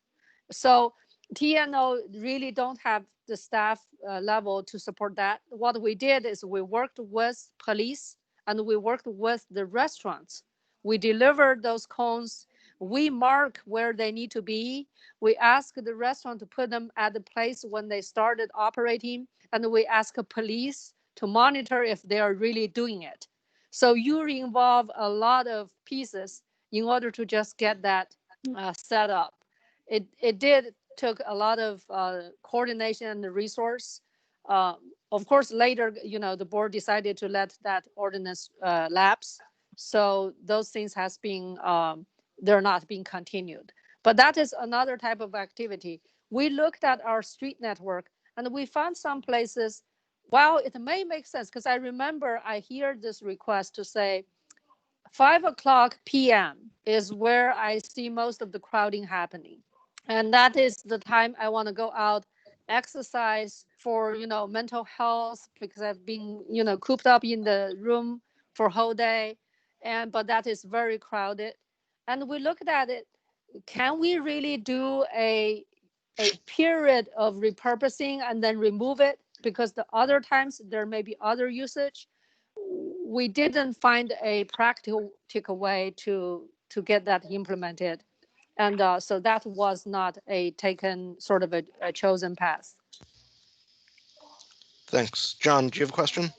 Speaker 8: So TNO really don't have the staff level to support that. What we did is we worked with police and we worked with the restaurants. We delivered those cones. We mark where they need to be. We ask the restaurant to put them at the place when they started operating, and we ask police to monitor if they are really doing it. So you involve a lot of pieces in order to just get that set up. It did took a lot of coordination and resource. Of course, later, the board decided to let that ordinance lapse. So those things has been, they're not being continued. But that is another type of activity. We looked at our street network and we found some places, well, it may make sense because I remember I hear this request to say 5:00 p.m. is where I see most of the crowding happening. And that is the time I want to go out, exercise for, mental health, because I've been, cooped up in the room for a whole day. But that is very crowded. And we looked at it. Can we really do a period of repurposing and then remove it? Because the other times there may be other usage. We didn't find a practical way to get that implemented. And so that was not a taken sort of a chosen path.
Speaker 1: Thanks. John, do you have a question?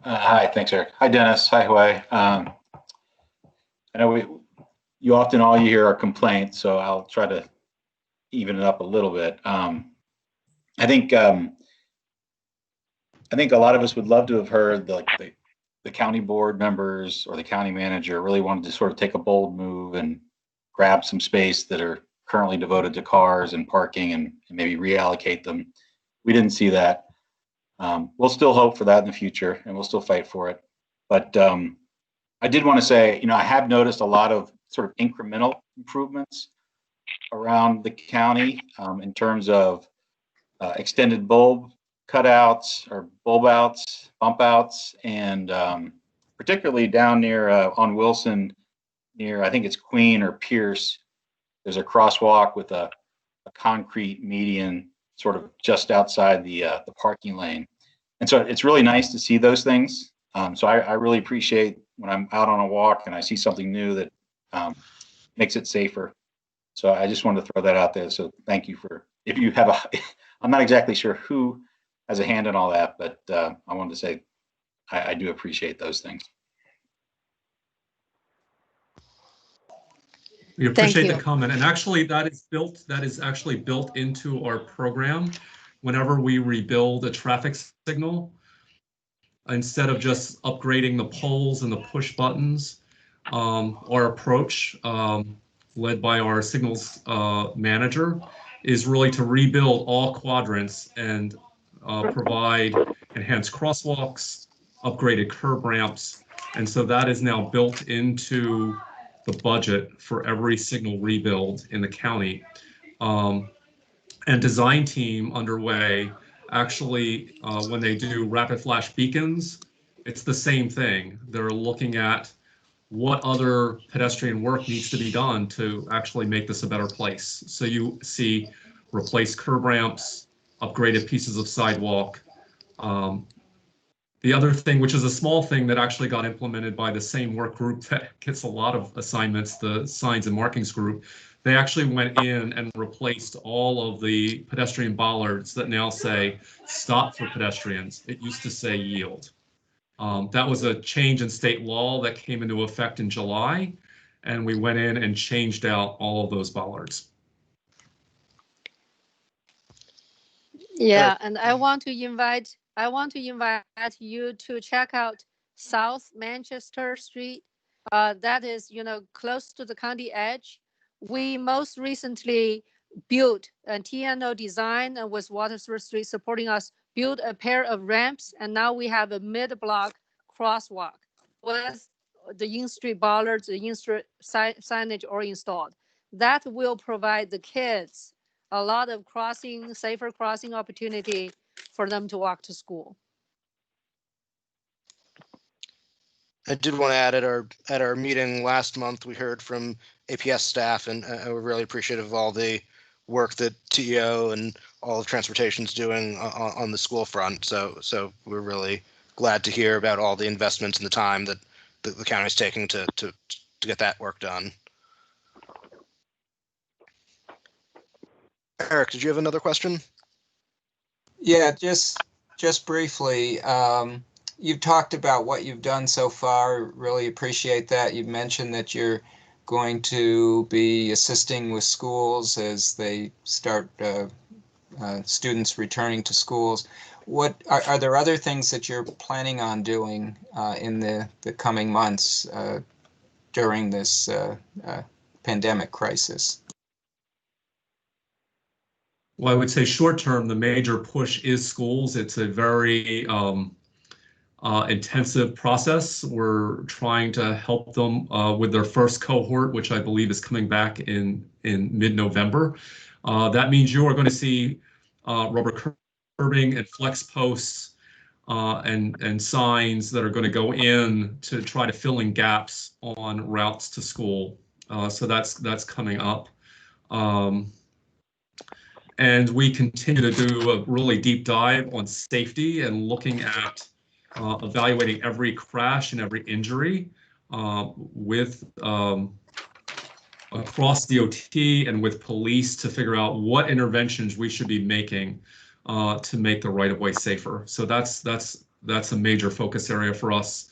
Speaker 10: Hi, thanks, Eric. Hi, Dennis. Hi, Hui. I know you often all you hear are complaints, so I'll try to even it up a little bit. I think a lot of us would love to have heard the county board members or the county manager really wanted to sort of take a bold move and grab some space that are currently devoted to cars and parking and maybe reallocate them. We didn't see that. We'll still hope for that in the future and we'll still fight for it. But I did want to say, I have noticed a lot of sort of incremental improvements around the county in terms of extended bulb cutouts or bulb outs, bump outs, and particularly down near on Wilson, near I think it's Queen or Pierce. There's a crosswalk with a concrete median sort of just outside the parking lane, and so it's really nice to see those things. So I really appreciate when I'm out on a walk and I see something new that makes it safer. So I just wanted to throw that out there. So thank you for, if you have I'm not exactly sure who has a hand in all that, but I wanted to say I do appreciate those things.
Speaker 5: We appreciate the comment, and actually that is actually built into our program. Whenever we rebuild a traffic signal, instead of just upgrading the poles and the push buttons, our approach, led by our signals manager, is really to rebuild all quadrants and provide enhanced crosswalks, upgraded curb ramps, and so that is now built into the budget for every signal rebuild in the county. And design team underway, actually, when they do rapid flash beacons, it's the same thing. They're looking at what other pedestrian work needs to be done to actually make this a better place. So you see replace curb ramps, upgraded pieces of sidewalk. The other thing, which is a small thing that actually got implemented by the same work group that gets a lot of assignments, the signs and markings group, they actually went in and replaced all of the pedestrian bollards that now say stop for pedestrians. It used to say yield. That was a change in state law that came into effect in July, and we went in and changed out all of those bollards.
Speaker 8: Yeah, and I want to invite you to check out South Manchester Street. That is, close to the county edge. We most recently built a TNO design and with Watersworth Street supporting us, built a pair of ramps, and now we have a mid-block crosswalk with the in-street bollards, the in-street signage all installed. That will provide the kids a lot of safer crossing opportunity for them to walk to school.
Speaker 1: I did want to add at our meeting last month, we heard from APS staff, and we're really appreciative of all the work that TEO and all of transportation's doing on the school front. So we're really glad to hear about all the investments and the time that the county is taking to get that work done. Eric, did you have another question?
Speaker 6: Yeah, just briefly. You've talked about what you've done so far. Really appreciate that. You've mentioned that you're going to be assisting with schools as they start students returning to schools. What are there other things that you're planning on doing in the coming months during this pandemic crisis?
Speaker 5: Well, I would say short term, the major push is schools. It's a very intensive process. We're trying to help them with their first cohort, which I believe is coming back in mid-November. That means you are going to see rubber curbing and flex posts and signs that are going to go in to try to fill in gaps on routes to school. So that's coming up. And we continue to do a really deep dive on safety and looking at evaluating every crash and every injury with across DOT and with police to figure out what interventions we should be making to make the right-of-way safer. So that's a major focus area for us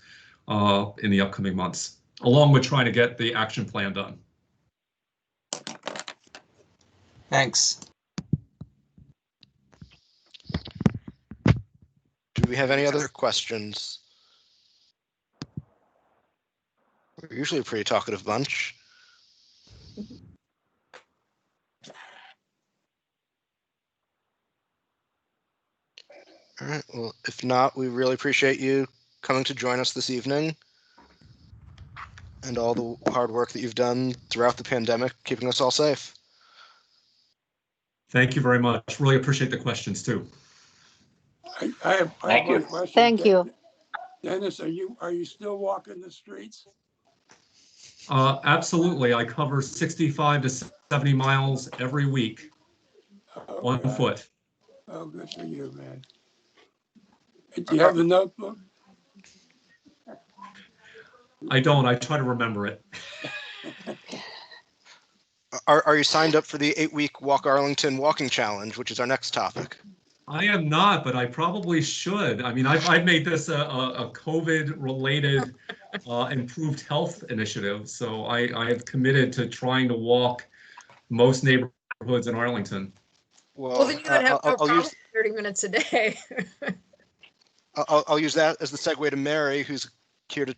Speaker 5: in the upcoming months, along with trying to get the action plan done.
Speaker 6: Thanks.
Speaker 1: Do we have any other questions? We're usually a pretty talkative bunch. All right, well, if not, we really appreciate you coming to join us this evening and all the hard work that you've done throughout the pandemic, keeping us all safe.
Speaker 5: Thank you very much. Really appreciate the questions too.
Speaker 17: I have one question.
Speaker 8: Thank you.
Speaker 17: Dennis, are you still walking the streets?
Speaker 5: Absolutely. I cover 65 to 70 miles every week on foot.
Speaker 17: Oh, good for you, man. Do you have the notebook?
Speaker 5: I don't. I try to remember it.
Speaker 1: Are you signed up for the 8-week Walk Arlington walking challenge, which is our next topic?
Speaker 5: I am not, but I probably should. I mean, I've made this a COVID-related improved health initiative. So I have committed to trying to walk most neighborhoods in Arlington.
Speaker 13: Well, then you would have no problem 30 minutes a day.
Speaker 1: I'll use that as the segue to Mary, who's here to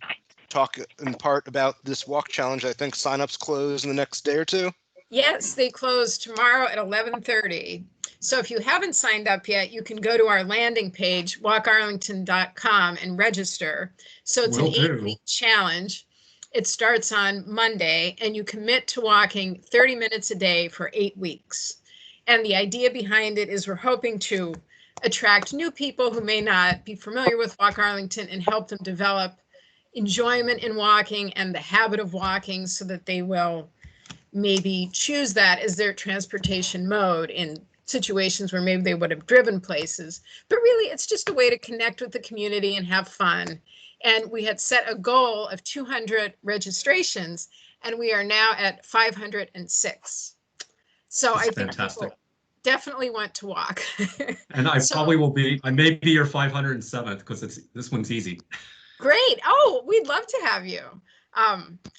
Speaker 1: talk in part about this walk challenge. I think signups close in the next day or two.
Speaker 13: Yes, they close tomorrow at 11:30. So if you haven't signed up yet, you can go to our landing page, walkarlington.com, and register. So it's an 8-week challenge. It starts on Monday, and you commit to walking 30 minutes a day for 8 weeks. And the idea behind it is we're hoping to attract new people who may not be familiar with Walk Arlington and help them develop enjoyment in walking and the habit of walking so that they will maybe choose that as their transportation mode in situations where maybe they would have driven places. But really, it's just a way to connect with the community and have fun. And we had set a goal of 200 registrations, and we are now at 506. So I think people definitely want to walk.
Speaker 5: And I probably will be, I may be your 507th because this one's easy.
Speaker 13: Great. Oh, we'd love to have you.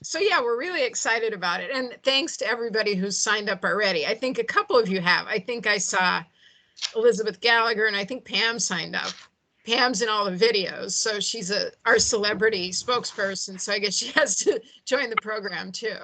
Speaker 13: So yeah, we're really excited about it. And thanks to everybody who's signed up already. I think a couple of you have. I think I saw Elizabeth Gallagher, and I think Pam signed up. Pam's in all the videos, so she's our celebrity spokesperson. So I guess she has to join the program too.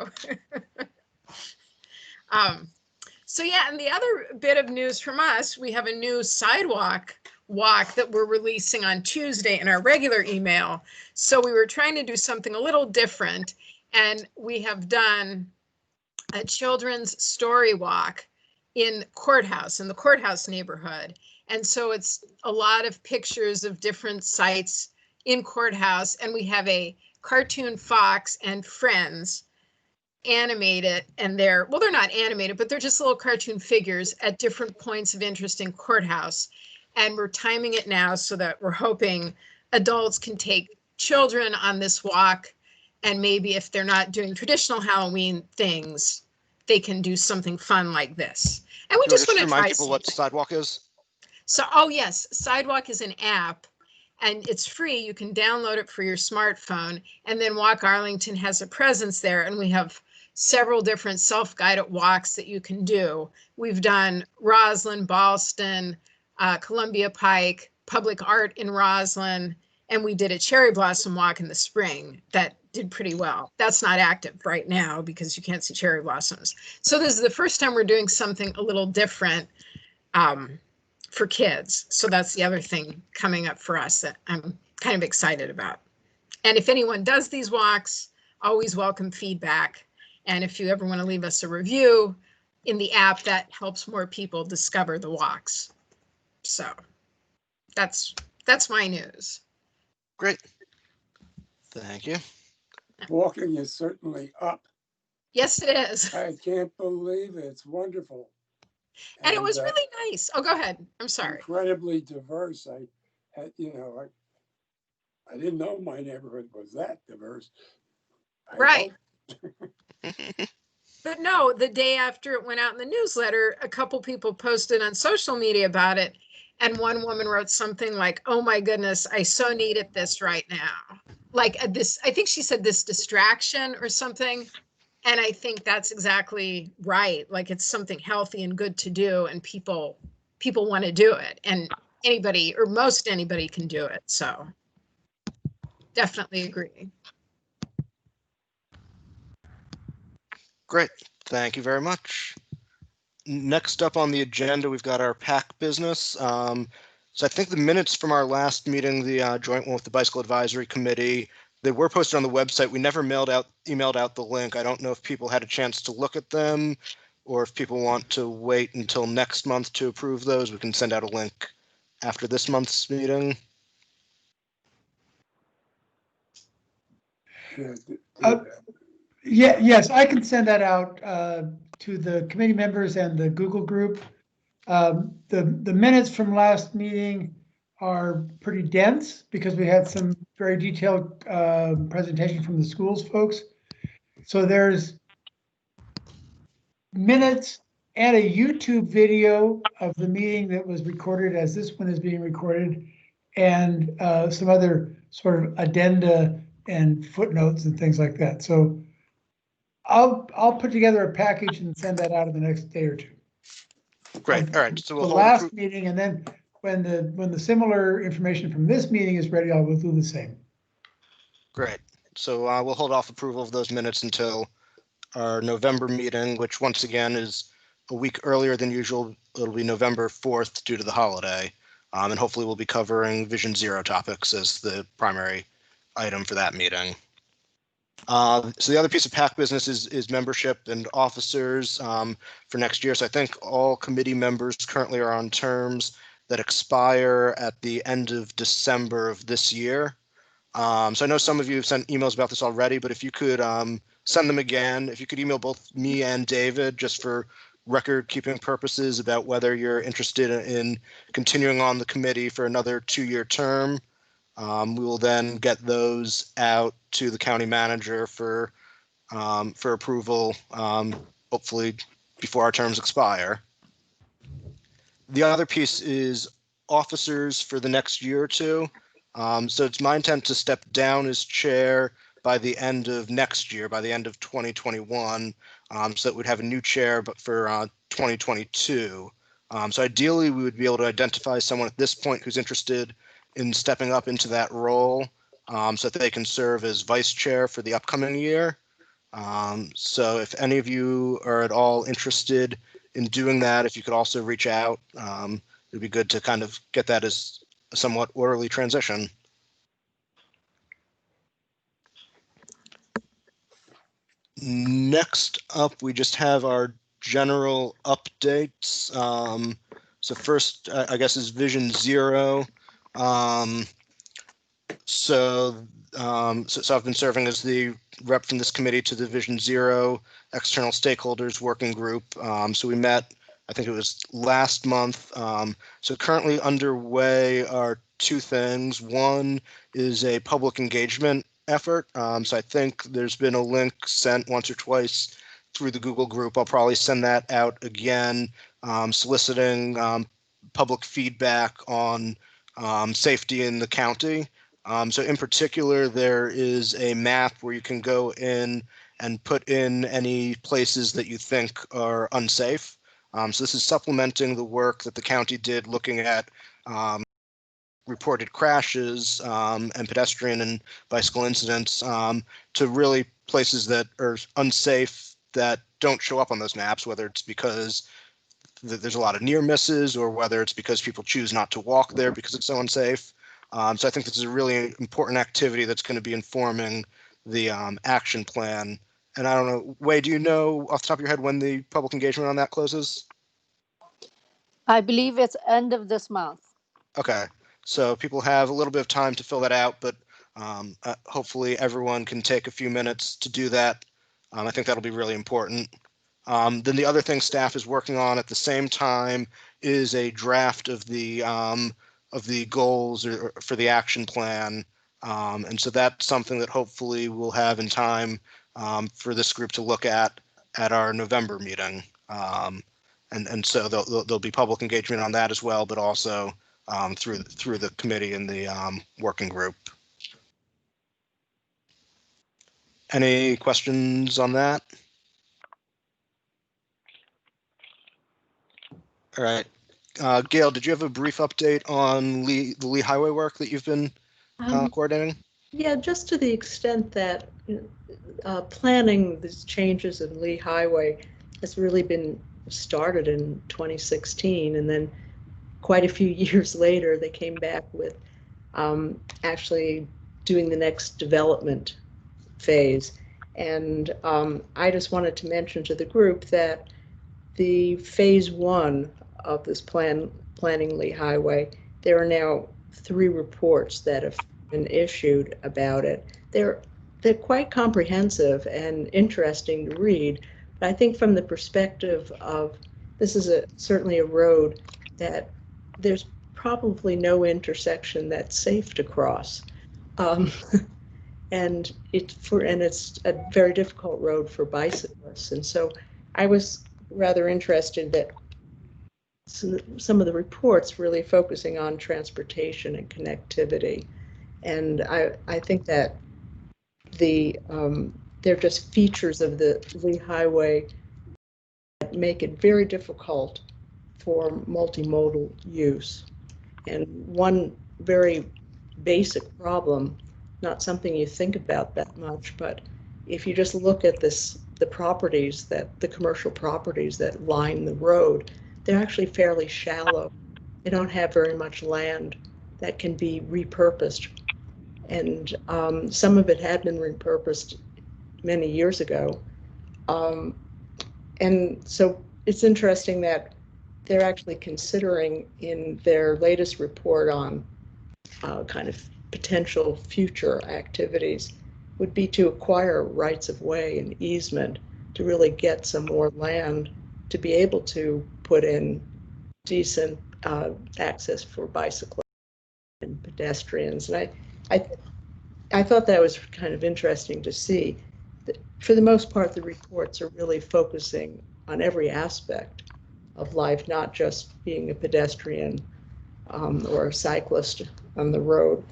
Speaker 13: So yeah, and the other bit of news from us, we have a new sidewalk walk that we're releasing on Tuesday in our regular email. So we were trying to do something a little different, and we have done a children's story walk in the courthouse neighborhood. And so it's a lot of pictures of different sites in courthouse, and we have a cartoon fox and friends animate it, and they're not animated, but they're just little cartoon figures at different points of interest in Courthouse. And we're timing it now so that we're hoping adults can take children on this walk, and maybe if they're not doing traditional Halloween things, they can do something fun like this. And we just want to
Speaker 1: remind
Speaker 13: try
Speaker 1: people what Sidewalk is.
Speaker 13: So, oh yes, Sidewalk is an app and it's free. You can download it for your smartphone, and then Walk Arlington has a presence there, and we have several different self-guided walks that you can do. We've done Roslyn, Ballston, Columbia Pike, Public Art in Roslyn, and we did a cherry blossom walk in the spring that did pretty well. That's not active right now because you can't see cherry blossoms. So this is the first time we're doing something a little different for kids. So that's the other thing coming up for us that I'm kind of excited about. And if anyone does these walks, always welcome feedback. And if you ever want to leave us a review in the app, that helps more people discover the walks. So that's my news.
Speaker 1: Great. Thank you.
Speaker 17: Walking is certainly up.
Speaker 13: Yes, it is.
Speaker 17: I can't believe it. It's wonderful.
Speaker 13: And it was really nice. Oh, go ahead. I'm sorry.
Speaker 17: Incredibly diverse. I had, I didn't know my neighborhood was that diverse.
Speaker 13: Right. But no, the day after it went out in the newsletter, a couple people posted on social media about it. And one woman wrote something like, "Oh my goodness, I so needed this right now." Like this, I think she said this distraction or something. And I think that's exactly right. Like it's something healthy and good to do, and people want to do it, and anybody or most anybody can do it. So definitely agree.
Speaker 1: Great. Thank you very much. Next up on the agenda, we've got our PAC business. So I think the minutes from our last meeting, the joint one with the Bicycle Advisory Committee, they were posted on the website. We never emailed out the link. I don't know if people had a chance to look at them or if people want to wait until next month to approve those. We can send out a link after this month's meeting.
Speaker 2: Yes, I can send that out to the committee members and the Google group. The minutes from last meeting are pretty dense because we had some very detailed presentation from the schools folks. So there's minutes and a YouTube video of the meeting that was recorded as this one is being recorded, and some other sort of addenda and footnotes and things like that. So I'll put together a package and send that out in the next day or two.
Speaker 1: Great. All right. So we'll
Speaker 2: the last meeting, and then when the similar information from this meeting is ready, I will do the same.
Speaker 1: Great. So we'll hold off approval of those minutes until our November meeting, which once again is a week earlier than usual. It'll be November 4th due to the holiday. And hopefully we'll be covering Vision Zero topics as the primary item for that meeting. So the other piece of PAC business is membership and officers for next year. So I think all committee members currently are on terms that expire at the end of December of this year. So I know some of you have sent emails about this already, but if you could send them again, if you could email both me and David just for record keeping purposes about whether you're interested in continuing on the committee for another 2-year term. We will then get those out to the county manager for approval, hopefully before our terms expire. The other piece is officers for the next year or two. So it's my intent to step down as chair by the end of next year, by the end of 2021, so that we'd have a new chair, but for 2022. So ideally, we would be able to identify someone at this point who's interested in stepping up into that role, so that they can serve as vice chair for the upcoming year. So if any of you are at all interested in doing that, if you could also reach out, it'd be good to kind of get that as a somewhat orderly transition. Next up, we just have our general updates. So first, I guess, is Vision Zero. So I've been serving as the rep from this committee to the Vision Zero External Stakeholders Working Group. So we met, I think it was last month. So currently underway are two things. One is a public engagement effort. So I think there's been a link sent once or twice through the Google group. I'll probably send that out again, soliciting public feedback on safety in the county. So in particular, there is a map where you can go in and put in any places that you think are unsafe. So this is supplementing the work that the county did looking at reported crashes and pedestrian and bicycle incidents to really places that are unsafe that don't show up on those maps, whether it's because there's a lot of near misses or whether it's because people choose not to walk there because it's so unsafe. So I think this is a really important activity that's going to be informing the action plan. And I don't know, Wei, do you know off the top of your head when the public engagement on that closes?
Speaker 8: I believe it's end of this month.
Speaker 1: Okay, so people have a little bit of time to fill that out, but hopefully everyone can take a few minutes to do that. I think that'll be really important. Then the other thing staff is working on at the same time is a draft of the goals or for the action plan. And so that's something that hopefully we'll have in time for this group to look at our November meeting. And so there'll be public engagement on that as well, but also through the committee and the working group. Any questions on that? All right. Gail, did you have a brief update on the Lee Highway work that you've been coordinating?
Speaker 7: Yeah, just to the extent that planning these changes in Lee Highway has really been started in 2016, and then quite a few years later they came back with actually doing the next development phase. And I just wanted to mention to the group that the phase 1 of this planning Lee Highway, there are now 3 reports that have been issued about it. They're quite comprehensive and interesting to read, but I think from the perspective of this is certainly a road that there's probably no intersection that's safe to cross. And it's a very difficult road for bicyclists. And so I was rather interested that some of the reports really focusing on transportation and connectivity. And I think that they're just features of the Lee Highway that make it very difficult for multimodal use. And one very basic problem, not something you think about that much, but if you just look at the properties the commercial properties that line the road, they're actually fairly shallow. They don't have very much land that can be repurposed. And some of it had been repurposed many years ago. And so it's interesting that they're actually considering in their latest report on kind of potential future activities would be to acquire rights of way and easement to really get some more land to be able to put in decent access for bicyclists and pedestrians. And I thought that was kind of interesting to see. For the most part, the reports are really focusing on every aspect of life, not just being a pedestrian or a cyclist on the road.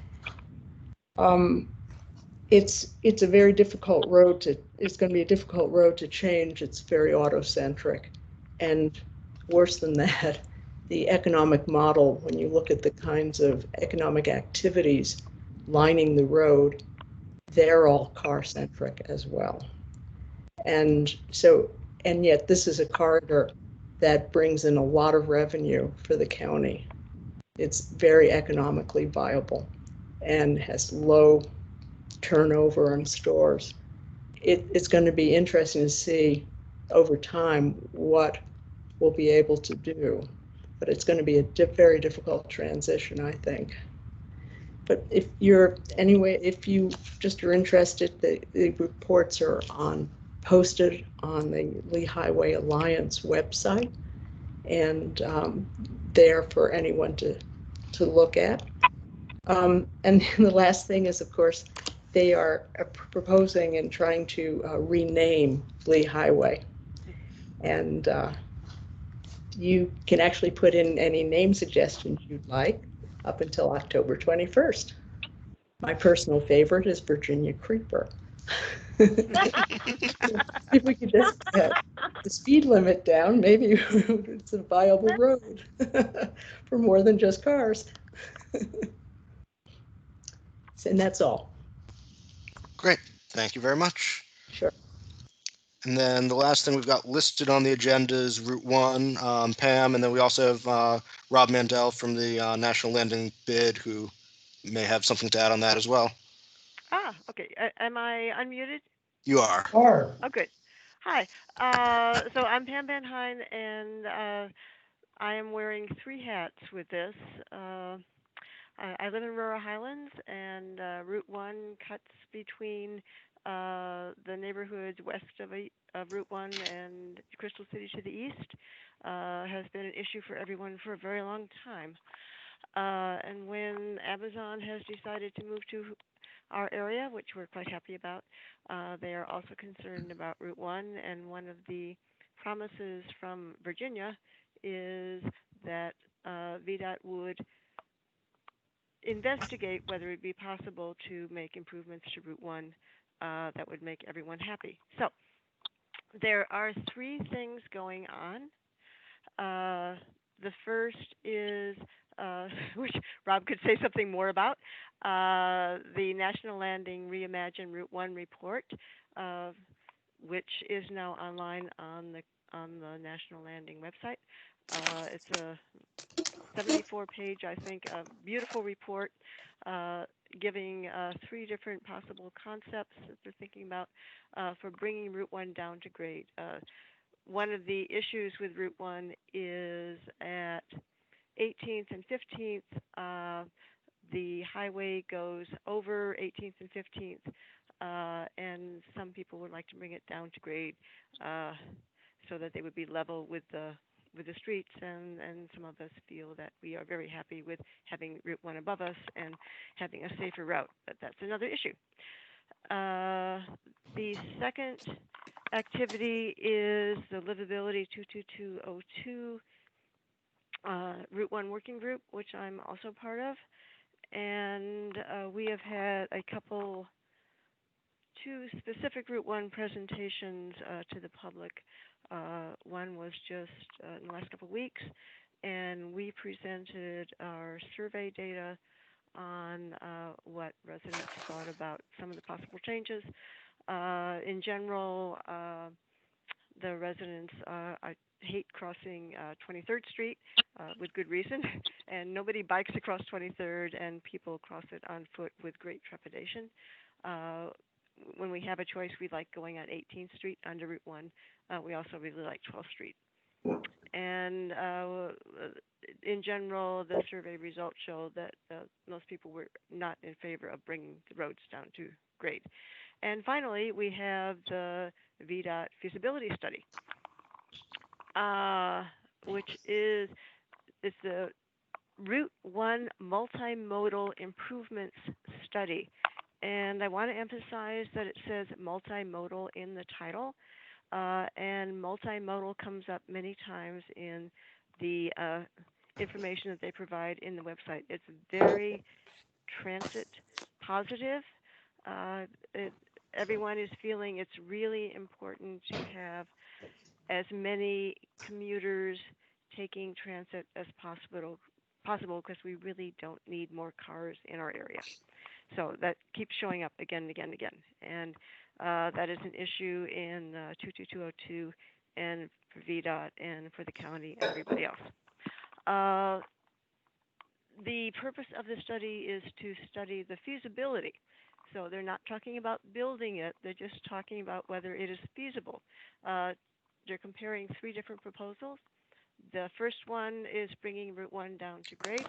Speaker 7: It's a very difficult road it's going to be a difficult road to change. It's very autocentric. And worse than that, the economic model, when you look at the kinds of economic activities lining the road, they're all car-centric as well. And yet this is a corridor that brings in a lot of revenue for the county. It's very economically viable and has low turnover in stores. It's going to be interesting to see over time what we'll be able to do, but it's going to be a very difficult transition, I think. But if you're, anyway, if you just are interested, the reports are posted on the Lee Highway Alliance website, and there for anyone to look at. And the last thing is, of course, they are proposing and trying to rename Lee Highway. And you can actually put in any name suggestions you'd like up until October 21st. My personal favorite is Virginia Creeper. If we could just get the speed limit down, maybe it's a viable road for more than just cars. And that's all.
Speaker 1: Great. Thank you very much.
Speaker 7: Sure.
Speaker 1: And then the last thing we've got listed on the agenda is Route 1, Pam, and then we also have Rob Mandel from the National Landing Bid, who may have something to add on that as well.
Speaker 3: Ah, okay. Am I unmuted?
Speaker 1: You are.
Speaker 3: Oh, good. Hi. So I'm Pam Van Hine, and I am wearing 3 hats with this. I live in Aurora Highlands, and Route 1 cuts between the neighborhoods west of Route 1 and Crystal City to the east. Has been an issue for everyone for a very long time. And when Amazon has decided to move to our area, which we're quite happy about, they are also concerned about Route 1, and one of the promises from Virginia is that VDOT would investigate whether it would be possible to make improvements to Route 1 that would make everyone happy. So there are 3 things going on. The first is, which Rob could say something more about, the National Landing Reimagine Route 1 report, which is now online on the National Landing website. It's a 74-page, I think, a beautiful report giving 3 different possible concepts that they're thinking about for bringing Route 1 down to grade. One of the issues with Route 1 is at 18th and 15th, the highway goes over 18th and 15th, and some people would like to bring it down to grade so that they would be level with the streets, and some of us feel that we are very happy with having Route 1 above us and having a safer route, but that's another issue. The second activity is the Livability 22202 Route 1 working group, which I'm also part of, and we have had two specific Route 1 presentations to the public. One was just in the last couple of weeks, and we presented our survey data on what residents thought about some of the possible changes. In general, the residents hate crossing 23rd Street with good reason, and nobody bikes across 23rd, and people cross it on foot with great trepidation. When we have a choice, we like going on 18th Street under Route 1. We also really like 12th Street. And in general, the survey results show that most people were not in favor of bringing the roads down to grade. And finally, we have the VDOT feasibility study, which is the Route 1 multimodal improvements study. And I want to emphasize that it says multimodal in the title, and multimodal comes up many times in the information that they provide in the website. It's very transit positive. Everyone is feeling it's really important to have as many commuters taking transit as possible because we really don't need more cars in our area. So that keeps showing up again and again and again. And that is an issue in 22202 and for VDOT and for the county and everybody else. The purpose of the study is to study the feasibility. So they're not talking about building it, they're just talking about whether it is feasible. They're comparing 3 different proposals. The first one is bringing Route 1 down to grade.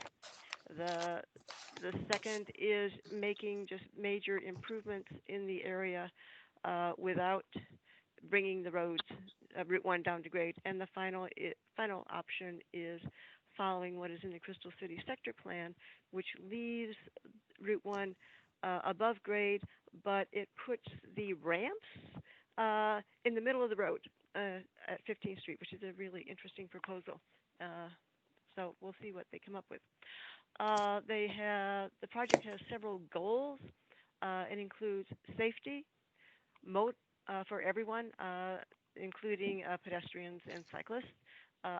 Speaker 3: The second is making just major improvements in the area without bringing the roads, Route 1 down to grade. And the final option is following what is in the Crystal City Sector Plan, which leaves Route 1 above grade, but it puts the ramps in the middle of the road at 15th Street, which is a really interesting proposal. So we'll see what they come up with. The project has several goals. It includes safety, for everyone, including pedestrians and cyclists.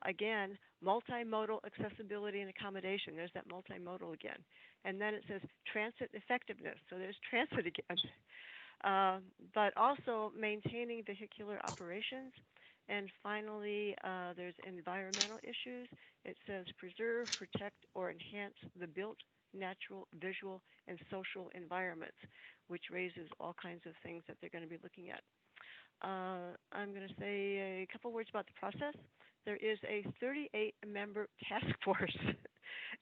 Speaker 3: Again, multimodal accessibility and accommodation. There's that multimodal again. And then it says transit effectiveness. So there's transit again. But also maintaining vehicular operations. And finally, there's environmental issues. It says preserve, protect, or enhance the built, natural, visual, and social environments, which raises all kinds of things that they're going to be looking at. I'm going to say a couple words about the process. There is a 38-member task force,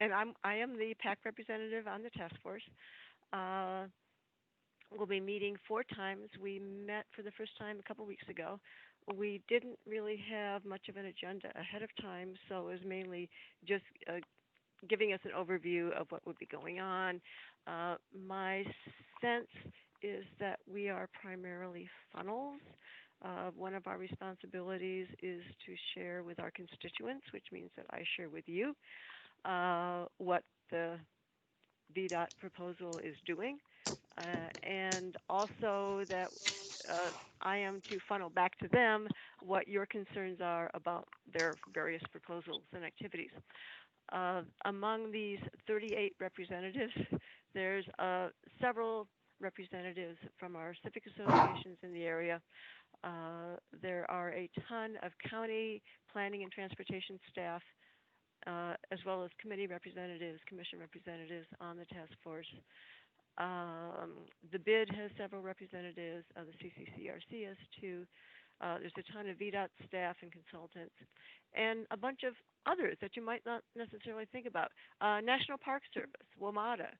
Speaker 3: and I am the PAC representative on the task force. We'll be meeting 4 times. We met for the first time a couple weeks ago. We didn't really have much of an agenda ahead of time, so it was mainly just giving us an overview of what would be going on. My sense is that we are primarily funnels. One of our responsibilities is to share with our constituents, which means that I share with you what the VDOT proposal is doing, and also that I am to funnel back to them what your concerns are about their various proposals and activities. Among these 38 representatives, there's several representatives from our civic associations in the area. There are a ton of county planning and transportation staff, as well as committee representatives, commission representatives on the task force. The BID has several representatives, the CCCRC has 2. There's a ton of VDOT staff and consultants, and a bunch of others that you might not necessarily think about. National Park Service, WMATA,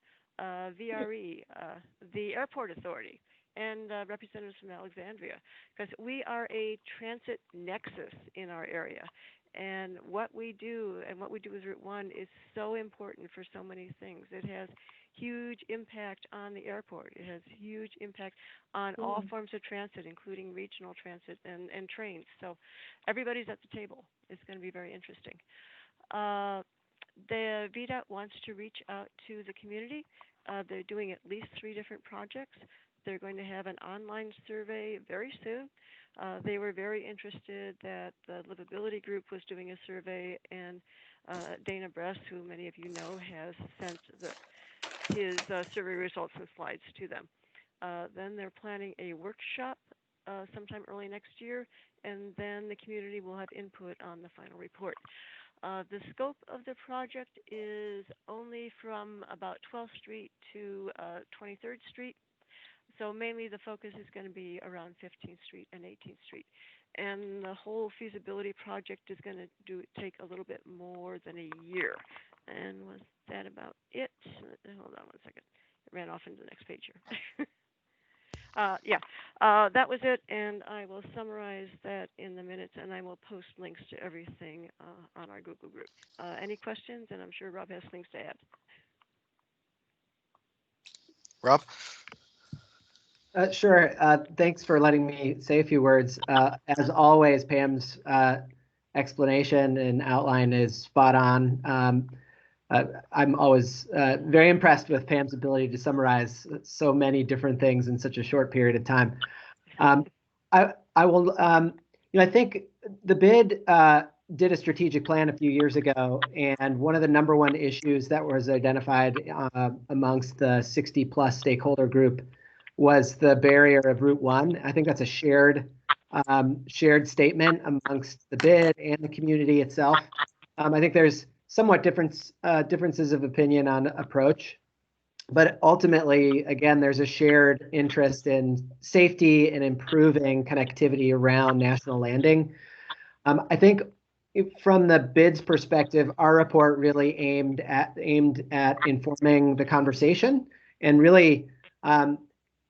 Speaker 3: VRE, the Airport Authority, and representatives from Alexandria, because we are a transit nexus in our area. And what we do with Route 1 is so important for so many things. It has huge impact on the airport. It has huge impact on all forms of transit, including regional transit and trains. So everybody's at the table. It's going to be very interesting. The VDOT wants to reach out to the community. They're doing at least 3 different projects. They're going to have an online survey very soon. They were very interested that the livability group was doing a survey, and Dana Bress, who many of you know, has sent his survey results and slides to them. Then they're planning a workshop sometime early next year, and then the community will have input on the final report. The scope of the project is only from about 12th Street to 23rd Street. So mainly the focus is going to be around 15th Street and 18th Street. And the whole feasibility project is going to take a little bit more than a year. And was that about it? Hold on 1 second. It ran off into the next page here. That was it, and I will summarize that in the minutes, and I will post links to everything on our Google group. Any questions? And I'm sure Rob has things to add.
Speaker 1: Rob?
Speaker 21: Sure. Thanks for letting me say a few words. As always, Pam's explanation and outline is spot on. I'm always very impressed with Pam's ability to summarize so many different things in such a short period of time. I will, I think the BID did a strategic plan a few years ago, and one of the #1 issues that was identified amongst the 60+ stakeholder group was the barrier of Route 1. I think that's a shared statement amongst the BID and the community itself. I think there's somewhat differences of opinion on approach, but ultimately, again, there's a shared interest in safety and improving connectivity around National Landing. I think from the bids perspective, our report really aimed at informing the conversation and really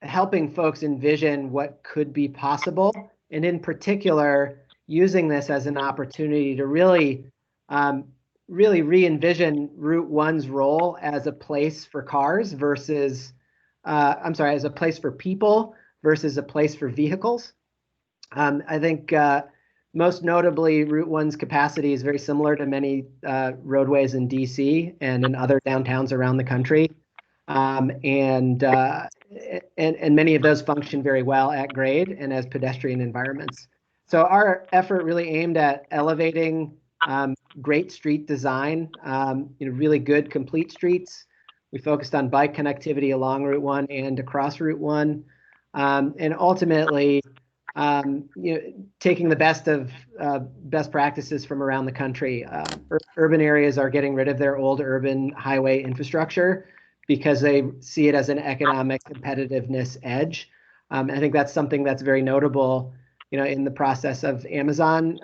Speaker 21: helping folks envision what could be possible, and in particular, using this as an opportunity to really re-envision Route 1's role as a place for cars versus, as a place for people versus a place for vehicles. I think most notably, Route 1's capacity is very similar to many roadways in DC and in other downtowns around the country. And many of those function very well at grade and as pedestrian environments. So our effort really aimed at elevating great street design, really good complete streets. We focused on bike connectivity along Route 1 and across Route 1, and ultimately, taking the best practices from around the country. Urban areas are getting rid of their old urban highway infrastructure because they see it as an economic competitiveness edge. I think that's something that's very notable, in the process of Amazon.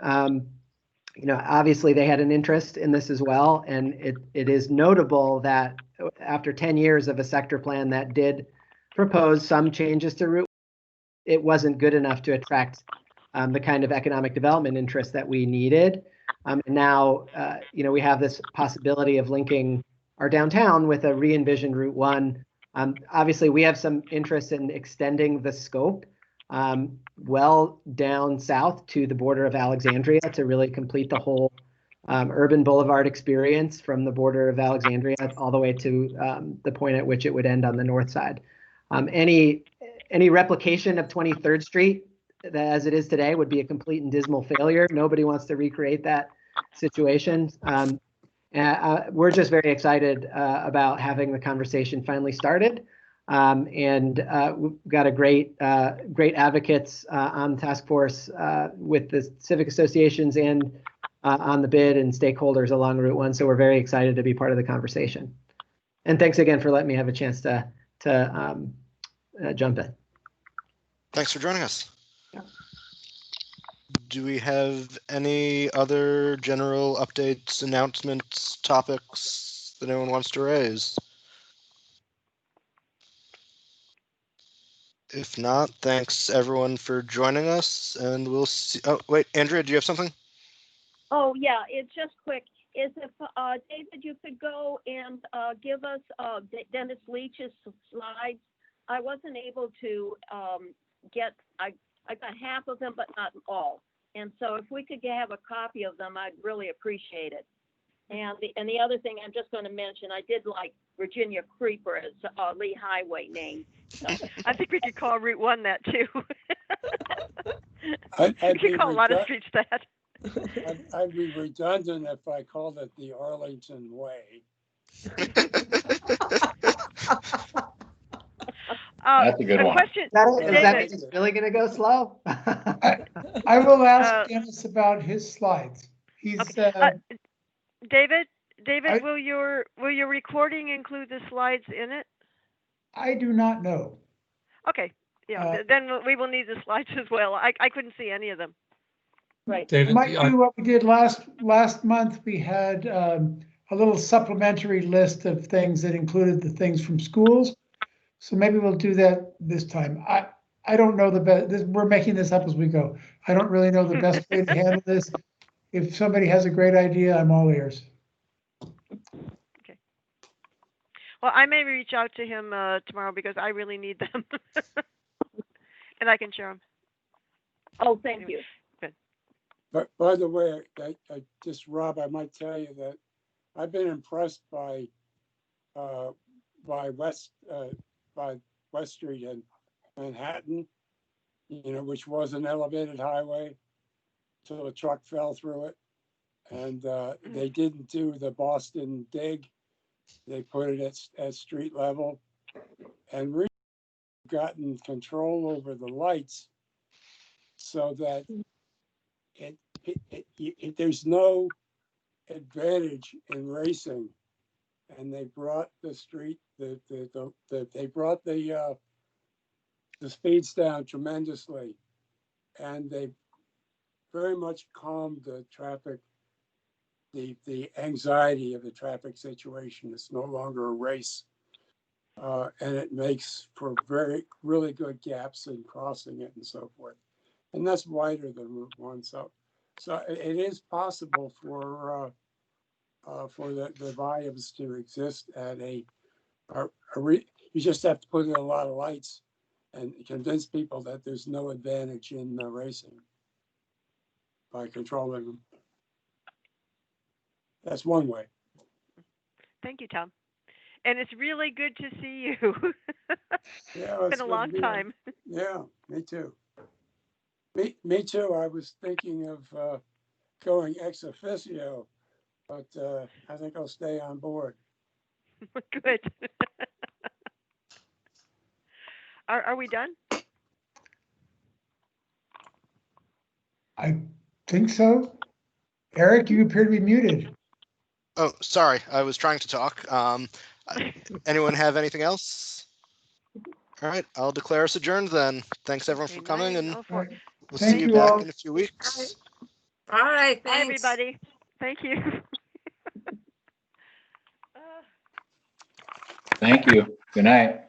Speaker 21: Obviously they had an interest in this as well, and it is notable that after 10 years of a sector plan that did propose some changes to Route, it wasn't good enough to attract the kind of economic development interest that we needed. And now, we have this possibility of linking our downtown with a re-envisioned Route 1. Obviously, we have some interest in extending the scope well down south to the border of Alexandria to really complete the whole urban boulevard experience from the border of Alexandria all the way to the point at which it would end on the north side. Any replication of 23rd Street as it is today would be a complete and dismal failure. Nobody wants to recreate that situation. We're just very excited about having the conversation finally started. And we've got a great advocates on the task force with the civic associations and on the bid and stakeholders along Route 1. So we're very excited to be part of the conversation. And thanks again for letting me have a chance to jump in.
Speaker 1: Thanks for joining us. Do we have any other general updates, announcements, topics that anyone wants to raise? If not, thanks everyone for joining us, and we'll see. Oh, wait, Andrea, do you have something?
Speaker 18: Oh, yeah, it's just quick. Is if David, you could go and give us Dennis Leach's slides. I wasn't able to I got half of them, but not all. And so if we could have a copy of them, I'd really appreciate it. And the other thing I'm just going to mention, I did like Virginia Creeper as Lee Highway name. So.
Speaker 3: I think we could call Route 1 that too.
Speaker 17: We
Speaker 3: could call a lot of streets that.
Speaker 17: I'd be redundant if I called it the Arlington Way.
Speaker 10: That's a good one.
Speaker 21: Is that really going to go slow?
Speaker 2: I will ask Dennis about his slides. He's
Speaker 3: okay. David, will your recording include the slides in it?
Speaker 2: I do not know.
Speaker 3: Okay, yeah, then we will need the slides as well. I couldn't see any of them.
Speaker 18: Right.
Speaker 2: David, we might do what we did last month. We had a little supplementary list of things that included the things from schools. So maybe we'll do that this time. I don't know the best. We're making this up as we go. I don't really know the best way to handle this. If somebody has a great idea, I'm all ears.
Speaker 3: Okay. Well, I may reach out to him tomorrow because I really need them, and I can share them.
Speaker 18: Oh, thank you.
Speaker 3: Good.
Speaker 17: But by the way, Rob, I might tell you that I've been impressed by West Street in Manhattan, which was an elevated highway till a truck fell through it. And they didn't do the Boston dig. They put it at street level. And we've gotten control over the lights so that there's no advantage in racing. And they brought the street, they brought the speeds down tremendously, and they very much calmed the traffic the anxiety of the traffic situation. It's no longer a race. And it makes for really good gaps in crossing it and so forth. And that's wider than Route 1. So it is possible for the volumes to exist at you just have to put in a lot of lights and convince people that there's no advantage in racing by controlling them. That's one way.
Speaker 3: Thank you, Tom. And it's really good to see you.
Speaker 17: Yeah,
Speaker 3: It's been a long time.
Speaker 17: Yeah, me too. Me too. I was thinking of going ex officio, but I think I'll stay on board.
Speaker 3: Good. Are we done?
Speaker 2: I think so. Eric, you appear to be muted.
Speaker 1: Oh, sorry. I was trying to talk. Anyone have anything else? All right. I'll declare us adjourned then. Thanks everyone for coming, and we'll see you back in a few weeks.
Speaker 13: All right.
Speaker 3: Bye, everybody. Thank you.
Speaker 10: Thank you. Good night.